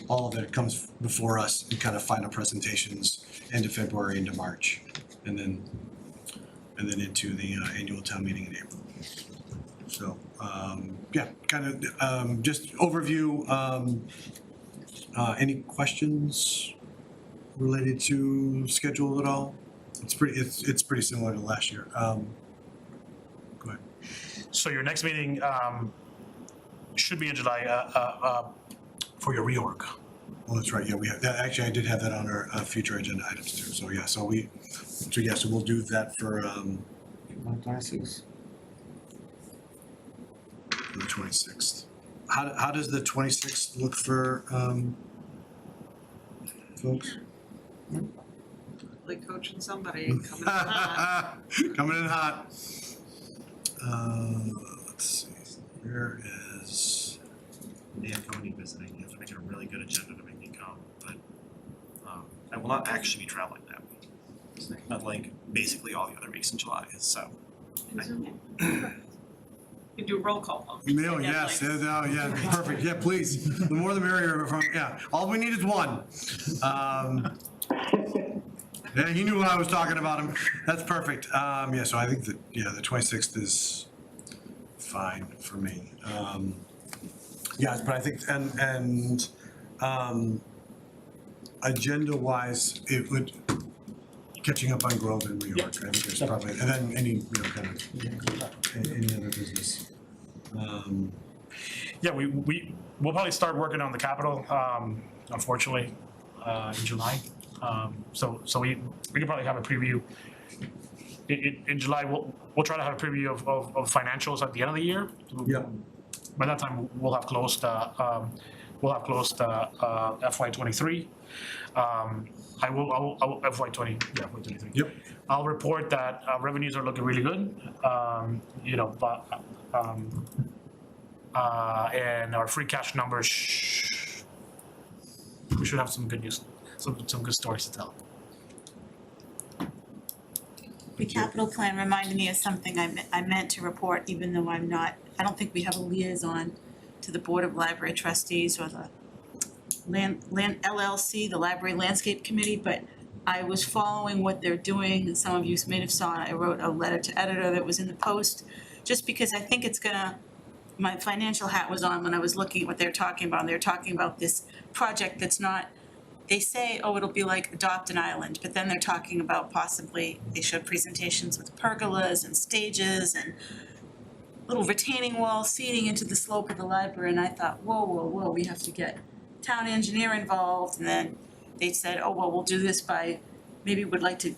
all of it comes before us in kind of final presentations end of February into March. And then into the annual town meeting in April. So, kind of just overview. Any questions related to schedule at all? It's pretty similar to last year. Go ahead. So your next meeting should be in July for your reorg. Well, that's right. Yeah, we have that. Actually, I did have that on our future agenda items too. So yeah, so we'll do that for the 26th. How does the 26th look for folks? Like coaching somebody coming in hot. Coming in hot. Let's see. Where is? Yeah, coming visiting. You have to make it a really good agenda to make me come, but I will not actually be traveling that week. Unlike basically all the other weeks in July, so. You do roll call. No, yes, yeah, perfect. Yeah, please. The more the merrier. All we need is one. Yeah, he knew what I was talking about him. That's perfect. So I think that, the 26th is fine for me. But I think, and agenda-wise, it would, catching up on Grove and reorg, I think there's probably, and then any, kind of, any other business. We'll probably start working on the capital, unfortunately, in July. So we can probably have a preview. In July, we'll try to have a preview of financials at the end of the year. Yeah. By that time, we'll have closed FY23. I will FY23. Yep. I'll report that revenues are looking really good. And our free cash numbers, we should have some good news, some good stories to tell. The capital plan reminded me of something I meant to report, even though I don't think we have a liaison to the Board of Library Trustees or the Land LLC, the Library Landscape Committee, but I was following what they're doing, and some of you may have saw it. I wrote a letter to editor that was in the Post, just because I think it's my financial hat was on when I was looking at what they're talking about. And they're talking about this project that's not, they say, it'll be like Adopt an Island, but then they're talking about possibly, they showed presentations with pergolas and stages and little retaining walls seeding into the slope of the library, and I thought, whoa, we have to get town engineer involved. And then they said, we'll do this by, maybe would like to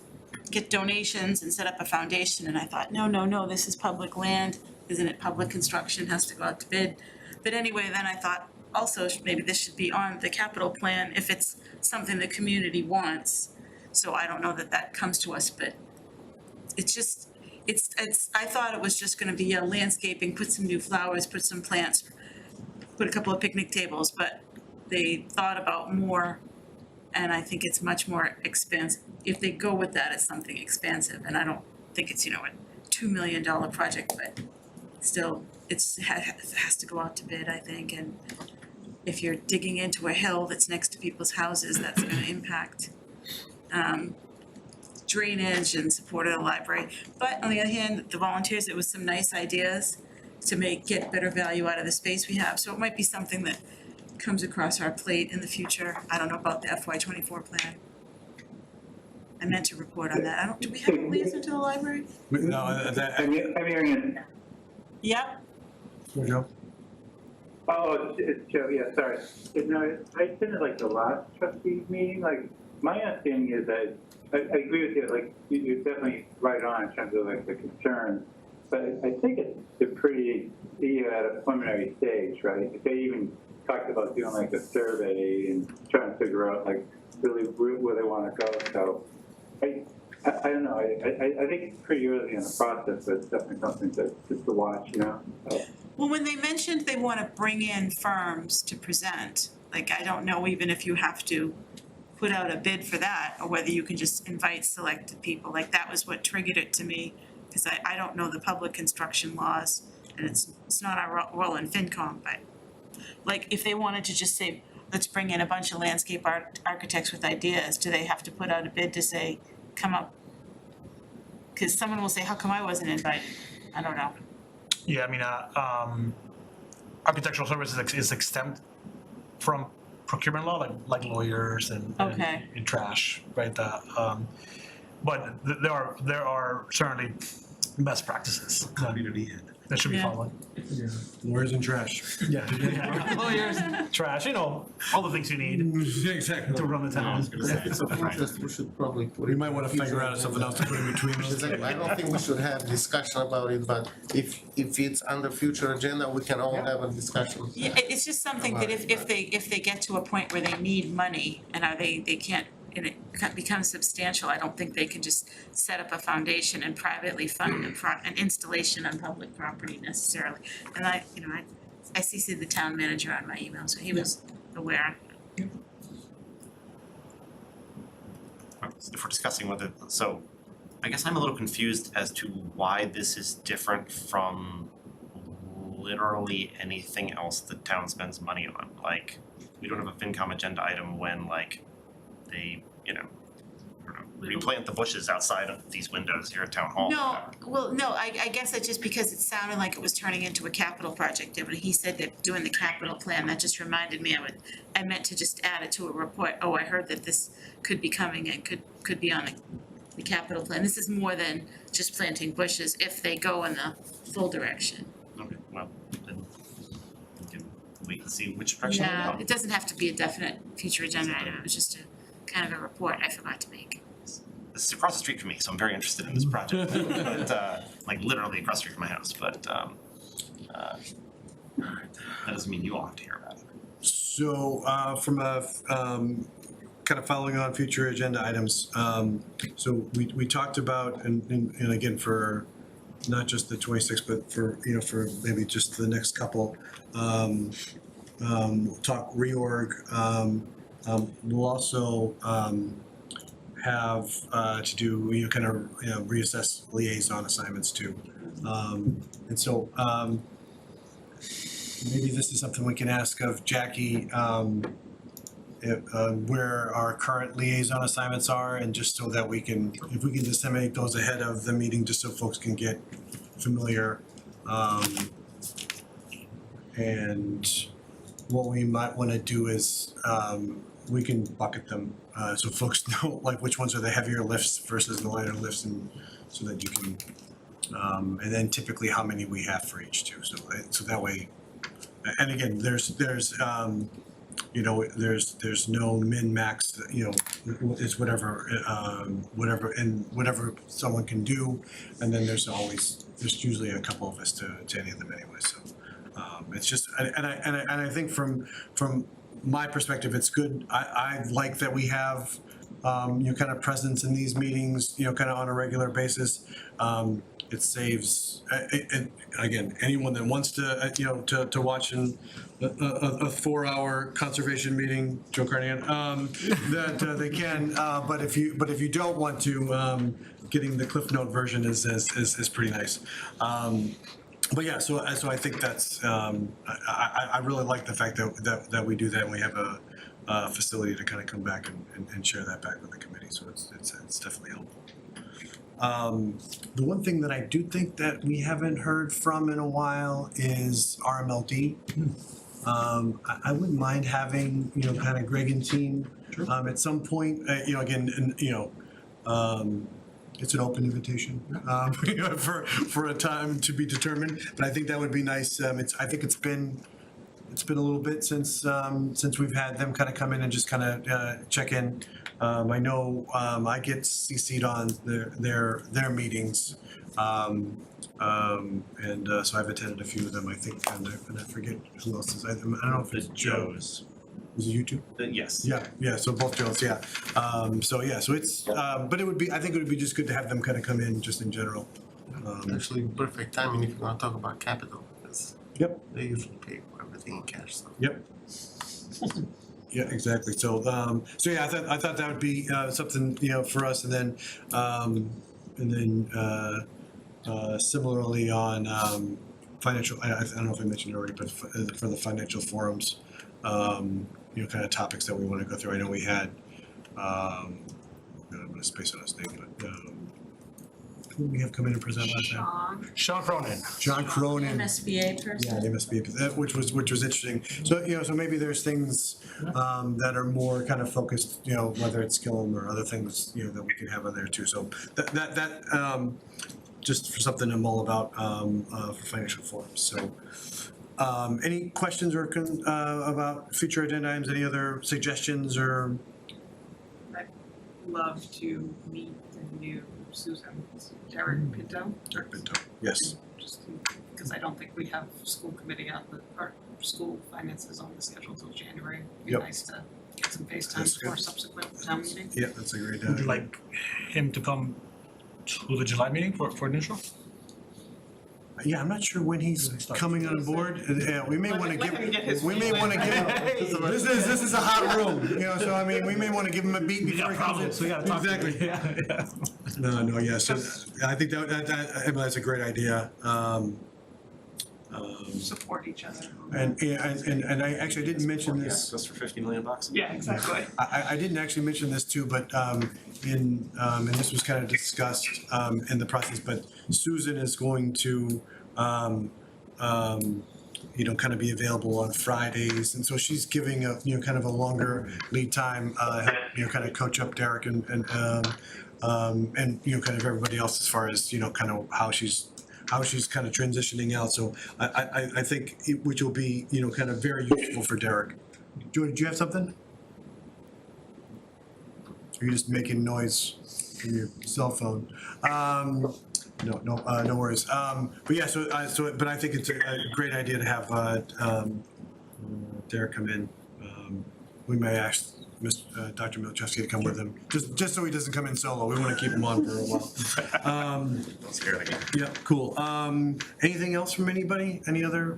get donations and set up a foundation. And I thought, no, this is public land, isn't it? Public construction has to go out to bid. But anyway, then I thought also maybe this should be on the capital plan if it's something the community wants. So I don't know that that comes to us, but it's just, I thought it was just gonna be a landscaping, put some new flowers, put some plants, put a couple of picnic tables, but they thought about more. And I think it's much more expensive. If they go with that, it's something expensive, and I don't think it's, you know, a $2 million project, but still, it has to go out to bid, I think, and if you're digging into a hill that's next to people's houses, that's gonna impact drainage and support of the library. But on the other hand, the volunteers, it was some nice ideas to get better value out of the space we have, so it might be something that comes across our plate in the future. I don't know about the FY24 plan. I meant to report on that. Do we have a liaison to the library? No, that, I'm hearing it. Yep. Joe? Oh, it's Joe, yeah, sorry. No, I attended like the last trustees meeting, like, my understanding is that, I agree with you, like, you're definitely right on in terms of like the concerns, but I think it's pretty, at a preliminary stage, right? They even talked about doing like a survey and trying to figure out like really where they want to go, so I don't know, I think it's pretty early in the process, but it's definitely something to watch, you know? So. Well, when they mentioned they want to bring in firms to present, like, I don't know even if you have to put out a bid for that, or whether you can just invite selected people, like, that was what triggered it to me, because I don't know the public construction laws, and it's not our role in FinCom, but, like, if they wanted to just say, let's bring in a bunch of landscape architects with ideas, do they have to put out a bid to say, come up? Because someone will say, how come I wasn't invited? I don't know. Yeah, I mean, architectural services is exempt from procurement law, like lawyers and Okay. and trash, right? But there are certainly best practices that should be Yeah. followed. Lawyers and trash. Yeah. Lawyers, trash, you know, all the things you need Exactly. to run the town. If it's of interest, we should probably put it. We might wanna figure out something else to put in between those. Exactly. I don't think we should have discussion about it, but if it's under future agenda, we can all have a discussion. Yeah, it's just something that if they get to a point where they need money and they can't, and it becomes substantial, I don't think they can just set up a foundation and privately fund an installation on public property necessarily. And I CC'd the town manager on my email, so he was aware. If we're discussing whether, so I guess I'm a little confused as to why this is different from literally anything else the town spends money on. Like, we don't have a FinCom agenda item when like they, you know, I don't know, replant the bushes outside of these windows here at Town Hall. No, I guess that's just because it sounded like it was turning into a capital project, and when he said that doing the capital plan, that just reminded me I meant to just add it to a report. Oh, I heard that this could be coming and could be on the capital plan. This is more than just planting bushes if they go in the full direction. Okay, well, then we can wait and see which direction they Yeah, go. it doesn't have to be a definite future agenda item, it was just a kind of a report I forgot to make. This is across the street from me, so I'm very interested in this project. But, like literally across the street from my house, but that doesn't mean you all have to hear about it. So, from a, kind of following on future agenda items, so we talked about, and again, for not just the 26th, but for, you know, for maybe just the next couple, talk reorg, we'll also, have, to do, you know, kind of, you know, reassess liaison assignments too. And so, maybe this is something we can ask of Jackie, where our current liaison assignments are, and just so that we can, if we can disseminate those ahead of the meeting, just so folks can get familiar. And what we might wanna do is, we can bucket them, so folks know like which ones are the heavier lifts versus the lighter lifts, and so that you can, and then typically how many we have for each too, so that way. And again, there's you know, there's no min-max, you know, it's whatever someone can do, and then there's usually a couple of us to any of them anyway, so. It's just, and I think from my perspective, it's good, I like that we have kind of presence in these meetings, kind of on a regular basis. It saves, again, anyone that wants to, to watch a 4-hour conservation meeting, Joe Carnahan, that they can. But if you don't want to, getting the Cliff Note version is pretty nice. But yeah, so I think that's, I really like the fact that we do that, and we have a facility to kind of come back and share that back with the committee, so it's definitely helpful. The one thing that I do think that we haven't heard from in a while is RMLD. I wouldn't mind having, kind of Greg and team, at some point, again, and, it's an open invitation, for a time to be determined, but I think that would be nice. I think it's been a little bit since we've had them kind of come in and just kind of check in. I know I get CC'd on their meetings, and so I've attended a few of them. I think, and I forget who else is. I don't know if it's Joe's. Is it you two? Yes. Yeah, so both Joes, yeah. So it's, but I think it would be just good to have them kind of come in just in general. Actually, perfect timing if you want to talk about capital, because Yep. they usually pay for everything in cash, so. Yep. Yeah, exactly. So yeah, I thought that would be something, for us, and then similarly on financial, I don't know if I mentioned it already, but for the financial forums, kind of topics that we want to go through. I know we had, I'm gonna space on his name, but who did we have come in and present last time? Sean Cronin. John Cronin. MSBA person. Yeah, they must be, which was interesting. So, so maybe there's things that are more kind of focused, whether it's Skillum or other things, that we can have on there too. So that just for something to mull about for financial forums. So any questions or about future agenda items, any other suggestions or? I'd love to meet the new Susan, Derek Pinto. Derek Pinto, yes. Just because I don't think we have school committee or school finances on the schedule till January. It'd be Yep. nice to get some FaceTime That's for good. subsequent town meeting. Yeah, that's a great. Would you like him to come to the July meeting for initial? Yeah, I'm not sure when he's coming on board. Yeah, we may want to Let him get his give, we may want to give, this is a hot room, so I mean, we may want to give him a beat before he comes in. We gotta talk. Exactly. Yeah. No, yeah, so I think that's a great idea. Support each other. And I actually didn't mention this. Just for $50 million. Yeah, exactly. I didn't actually mention this too, but and this was kind of discussed in the process, but Susan is going to kind of be available on Fridays, and so she's giving a kind of a longer lead time, kind of coach up Derek and kind of everybody else as far as kind of how she's kind of transitioning out. So I think which will be kind of very useful for Derek. Jordan, do you have something? Are you just making noise from your cell phone? No worries. But yeah, but I think it's a great idea to have Derek come in. We may ask Dr. Milchevsky to come with him, just so he doesn't come in solo. We want to keep him on for a while. Don't scare the guy. Yeah, cool. Anything else from anybody? Any other?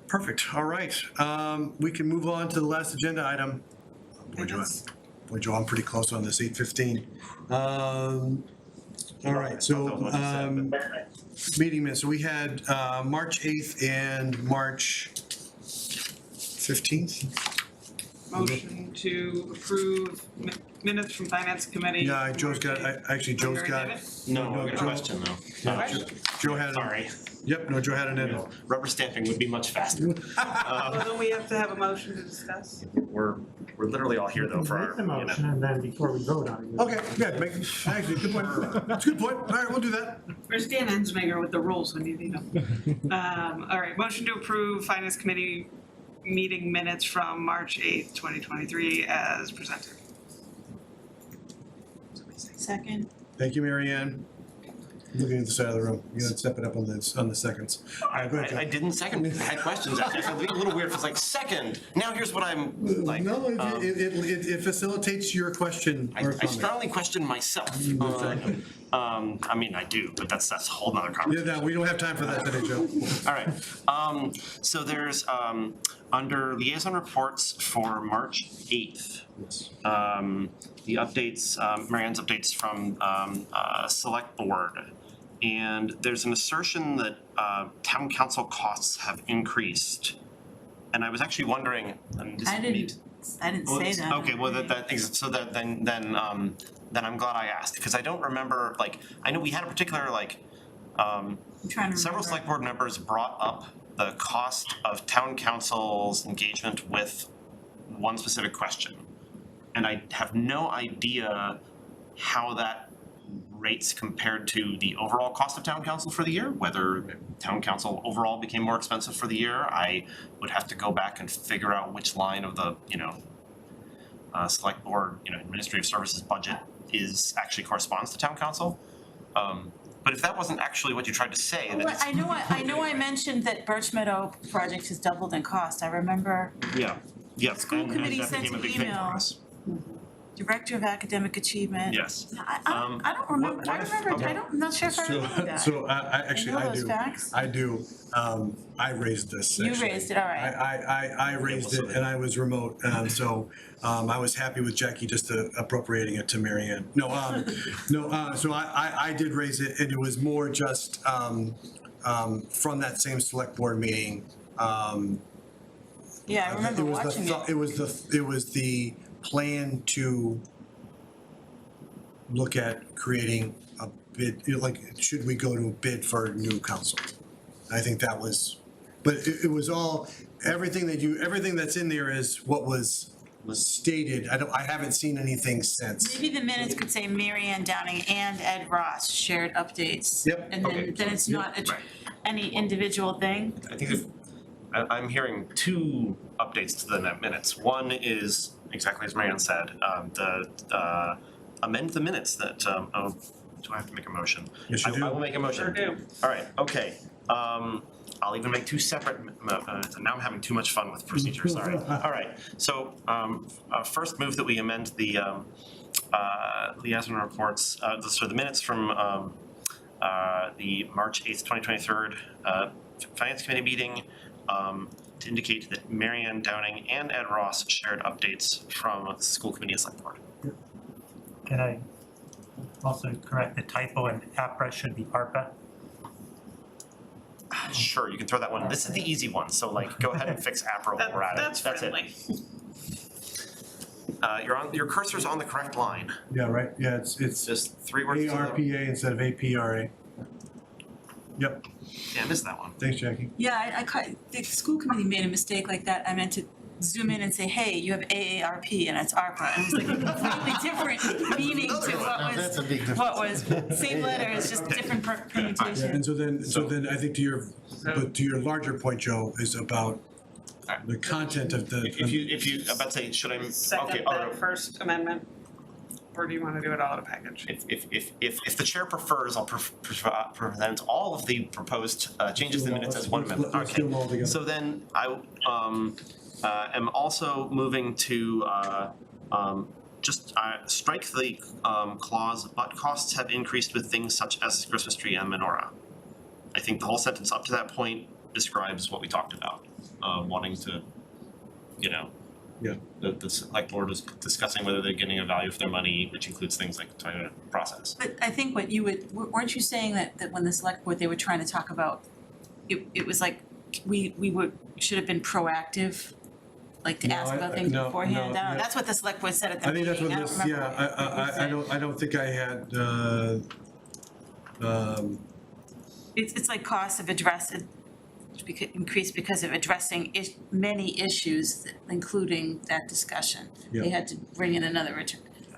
Perfect. All right. We can move on to the last agenda item. Boy, Joe, I'm pretty close on this, 8:15. All right, so meeting minutes. So we had March 8th and March 15th. Motion to approve minutes from finance committee. Yeah, Joe's got, actually, Joe's got. No, I got a question though. No, Joe had it. Sorry. Yep, no, Joe had an edit. Rubber stamping would be much faster. Well, then we have to have a motion to discuss. We're literally all here though for Make the our, motion and then before we vote on it. Okay, yeah, actually, good point. That's a good point. All right, we'll do that. Where's Dan Ensminger with the rules when you need them? All right, motion to approve finance committee meeting minutes from March 8th, 2023 as presented. Second. Thank you, Mary Ann. looking at the side of the room. You gotta step it up on the seconds. Go ahead, Joe. I didn't second, I had questions, actually, so it'd be a little weird if it's like second, now here's what I'm like. No, it facilitates your question or I comment. strongly question myself. I mean, I do, but that's a whole nother Yeah, conversation. no, we don't have time for that today, Joe. All right, so there's, under liaison reports for March 8th, the updates, Marianne's updates from select board. And there's an assertion that town council costs have increased. And I was actually wondering, and this I didn't say that. Okay, well, so then I'm glad I asked, because I don't remember, like, I know we had a particular, like, I'm trying to several remember. select board members brought up the cost of town council's engagement with one specific question. And I have no idea how that rates compared to the overall cost of town council for the year, whether town council overall became more expensive for the year. I would have to go back and figure out which line of the, select board, administrative services budget actually corresponds to town council. But if that wasn't actually what you tried to say, then Well, it's. I know I mentioned that Birch Meadow project has doubled in cost. I remember Yeah, School and committee that sent became a an big thing for email. us. Director of Academic Achievement. Yes. I don't remember, what if- okay. I'm not sure if I remember that. So I know those do. facts. I do. I raised this. You actually. raised it, all right. I raised it and I was remote, so I was happy with Jackie just appropriating it to Mary Ann. No, so I did raise it, and it was more just from that same select board meeting. Yeah, I remember watching it. It was the plan to look at creating a bid, like, should we go to a bid for a new council? I think that was, but it was all, everything that's in there is what was stated. I haven't seen anything since. Maybe the minutes could say Mary Ann Downing and Ed Ross shared updates. Yep. And Okay. then it's not Right. any individual thing. I think I'm hearing two updates to the minutes. One is exactly as Marianne said, amend the minutes that, do I have to make a motion? Yes, you do. I will make a motion. Sure do. All right, okay. I'll even make two separate, now I'm having too much fun with procedure, sorry. All right, so, first move that we amend the, liaison reports, so the minutes from, the March 8th, 2023, Finance Committee meeting, to indicate that Mary Ann Downing and Ed Ross shared updates from the school committee and select board. Can I also correct the typo, and APRA should be ARPA? Sure, you can throw that one, this is the easy one, so like, go ahead and fix APRA while we're at it, That's friendly. Your cursor's on the correct line, Yeah, right, yeah, it's just 3 words to the, ARPA instead of APRA. Yep, yeah, I missed that one. thanks, Jackie. Yeah, the school committee made a mistake like that. I meant to zoom in and say, hey, you have AARP and it's ARPA. And it was like a completely different meaning to That's a big difference. what was, same letter, it's just different permutation. And so then I think to your larger point, Joe, is about the content of the. If you, about to say, should I, okay, Second that first amendment, or do you wanna do it all in a package? if the chair prefers, I'll present all of the proposed changes to the minutes as one amendment. Let's do them all Okay, together. so then I am also moving to just strike the clause, but costs have increased with things such as Christmas tree and menorah. I think the whole sentence up to that point describes what we talked about, wanting to, Yeah. the select board is discussing whether they're getting a value for their money, which includes things like the time process. But I think what you weren't you saying that when the select board, they were trying to talk about, it was like, we should have been proactive, like to No, ask about I- things no, beforehand. no, yeah. That's what the select board said at the I think meeting. that's what this, yeah, I don't think I had, It's like costs of increased because of addressing many issues, including that discussion. They Yeah. had to bring in another,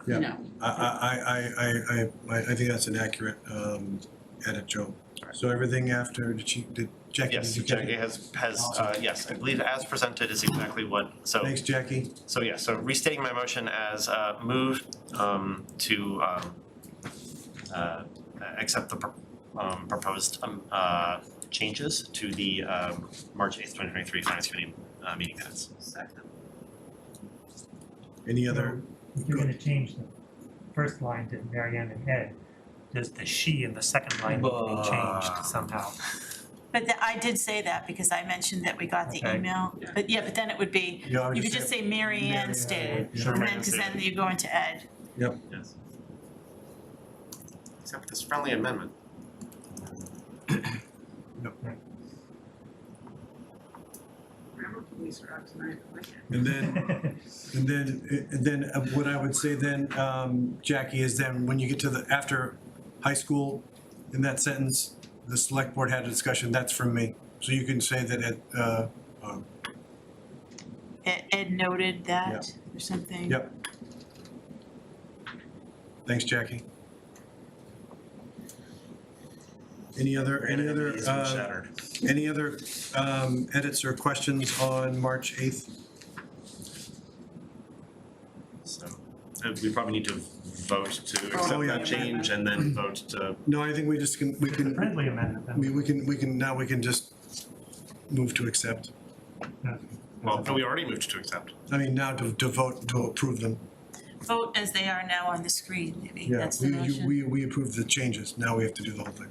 Yeah. I think that's an accurate edit, Joe. So everything after, did Jackie? Yes, did you get Jackie it? has, yes, I believe as presented is exactly what, so. Thanks, Jackie. So yeah, so restating my motion as move to accept the proposed changes to the March 8th, 2023 Finance Committee meeting minutes. Second. Any other? If you're gonna change the first line to Mary Ann and Ed, does the she in the second line need to be changed somehow? But I did say that because I mentioned that we got the Okay. email, but yeah, but then it would be, Yeah, I would you could just say Mary Ann stated, and then, cause then you go into Ed. Yep. Yes. Except for this friendly amendment. Remember police are out tonight, I like it. And then what I would say then, Jackie, is then when you get to the, after high school, in that sentence, the select board had a discussion, that's from me. So you can say that Ed noted that or something. Yep. Thanks, Jackie. Any other Shattered. edits or questions on March 8th? So we probably need to vote to accept Oh, yeah. that change and then vote to, No, I think we just can, we can, Friendly amendment, then. we can just move to accept. well, no, we already moved to accept. I mean, now to vote to approve them. Vote as they are now on the screen, maybe, Yeah, that's the motion. we approved the changes, now we have to do the whole thing.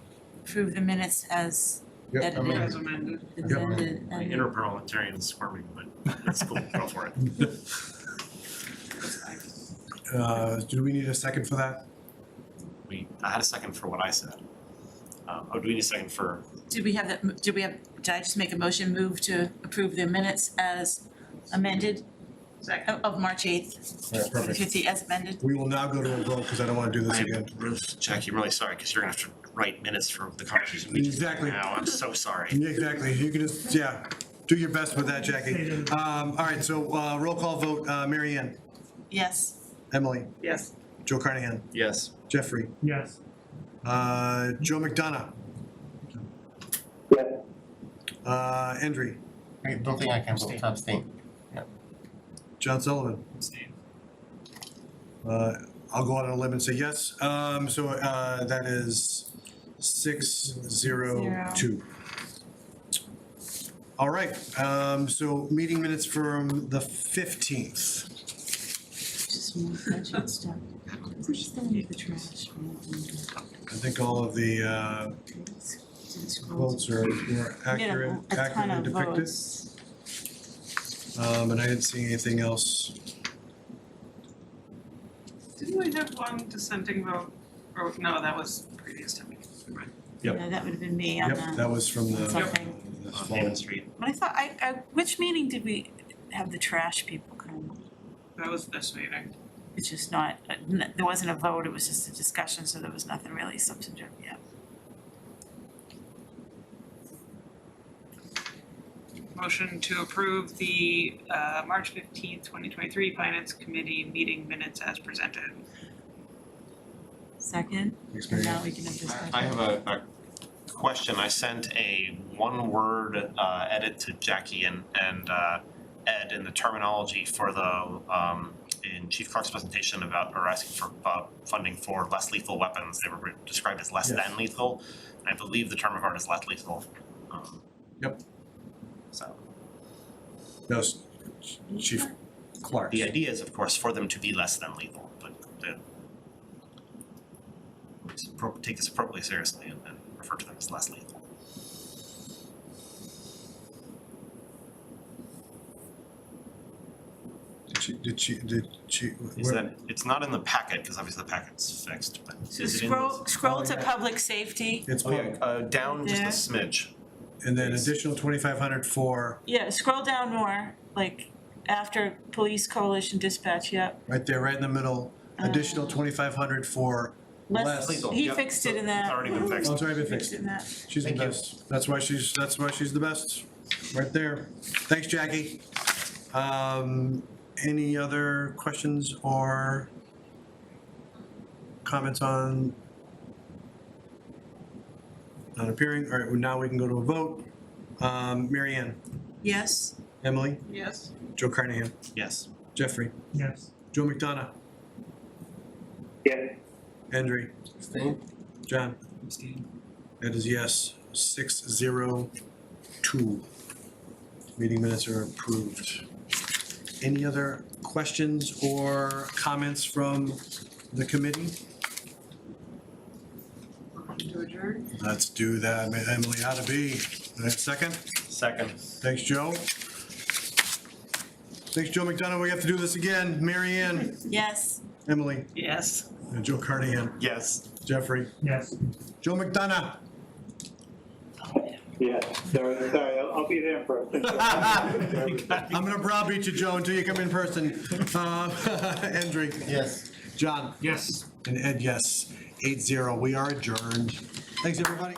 Approve the minutes as Yep. edited, As amended. amended, My and- inner parliamentarian is squirming, but that's cool, go for it. Do we need a second for that? I had a second for what I said. Do we need a second for, Did I just make a motion, move to approve the minutes as amended Second. of March 8th, Yeah, perfect. 2050 as amended? We will now go to a vote, because I don't wanna do this again. Jackie, I'm really sorry, because you're gonna have to write minutes for the conversation we just had Exactly. now, I'm so sorry. Yeah, exactly, you can just, do your best with that, Jackie. All right, so, roll call vote, Mary Ann, Yes, Emily, Yes. Joe Carnahan, Yes. Jeffrey, Yes. Joe McDonough. Yes. Andre, I don't think I can vote, abstain. John Sullivan. I'll go out on a limb and say yes, so, that is 6-0-2. All right, so meeting minutes from the 15th. just more budget stuff. Push them in the trash. I think all of the votes were accurately depicted. And I didn't see anything else. Didn't we have one dissenting vote? Or, no, that was previous to me. Right. Yep. Yeah, that would have been me on Yep, the, that was from the. Something. this On fall. Haven Street. but I thought, which meeting did we have the trash people come? That was this meeting. It's just not, there wasn't a vote, it was just a discussion, so there was nothing really substantive yet. Motion to approve the March 15th, 2023 Finance Committee meeting minutes as presented. Second, Thanks, and Mary now Ann. we can have discussion. I have a question. I sent a one-word edit to Jackie and Ed in the terminology for the in Chief Clark's presentation about or asking for funding for less lethal weapons. They were described as less Yes. than lethal. I believe the term of art is less lethal. Yep. So That was Chief Clark. the idea is, of course, for them to be less than lethal, but take this appropriately seriously and refer to them as less lethal. Did she, Is that, it's not in the packet, because obviously the packet's fixed, but So is it in the? scroll to public safety, it's, Oh, yeah, down just a There. smidge. and then additional 2,500 for, yeah, scroll down more, like after police coalition dispatch, yep. right there, right in the middle, additional 2,500 for less. Lethal, He yep. fixed it in that. It's already been fixed. Oh, it's already been Fixed fixed. it in that. She's the Thank you. best. That's why she's the best, right there. Thanks, Jackie. Any other questions or comments on not appearing? All right, well, now we can go to a vote. Mary Ann, Yes, Emily, Yes. Joe Carnahan, Yes. Jeffrey, Yes. Joe McDonough, Yes. Andre, Abstain? John, Abstain. That is yes, 6-0-2. Meeting minutes are approved. Any other questions or comments from the committee? To adjourn? Let's do that. Emily, how to be? Second? Second. Thanks, Joe. Thanks, Joe McDonough. We have to do this again. Mary Ann, Yes. Emily, Yes. and Joe Carnahan, Yes. Jeffrey, Yes. Joe McDonough. Yeah, sorry, I'll be there in person. I'm gonna browbeat you, Joe, until you come in person. Andrew, Yes. John, Yes. and Ed, yes. 8-0. We are adjourned. Thanks, everybody.